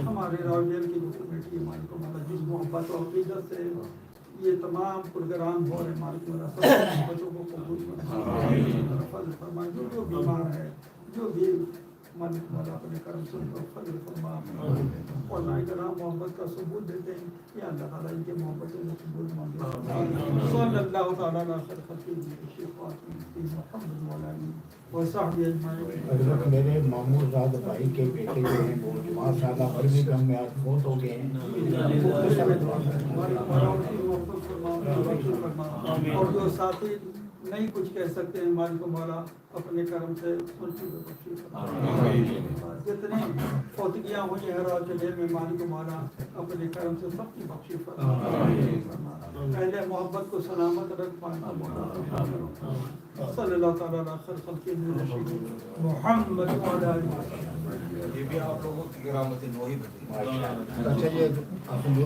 ہمارے راویل کی جو کمیٹی مالک و مولا جس محبت و عقیدت سے یہ تمام پروگرام ہو رہے مالک و مولا سب بچوں کو قبول فرما جو بیمار ہے جو بھی مالک مولا اپنے کرم سے ان کو فضل فرما اور کرام محبت کا ثبوت دیتے ہیں یا اللہ تعالیٰ ان کے محبت سے قبول منظور صلی اللہ تعالیٰ علیہ حضرت میرے مامور زاد بھائی کے بیٹے جو ہیں وہ جماع سادہ برمنگھم میں آج فوت ہو گئے ہیں اور جو ساتھی نہیں کچھ کہہ سکتے ہیں مالک مولا اپنے کرم سے جتنی فوتگیاں ہوئی ہیں راج جلیل میں مالک مولا اپنے کرم سے سب کی بخشی فرما اہل محبت کو سلامت رکھ مالک مولا صلی اللہ تعالیٰ علیہ خلق محمد وعلی آلہ یہ بھی آپ لوگوں کی کرامت نوحی بتائی اچھا یہ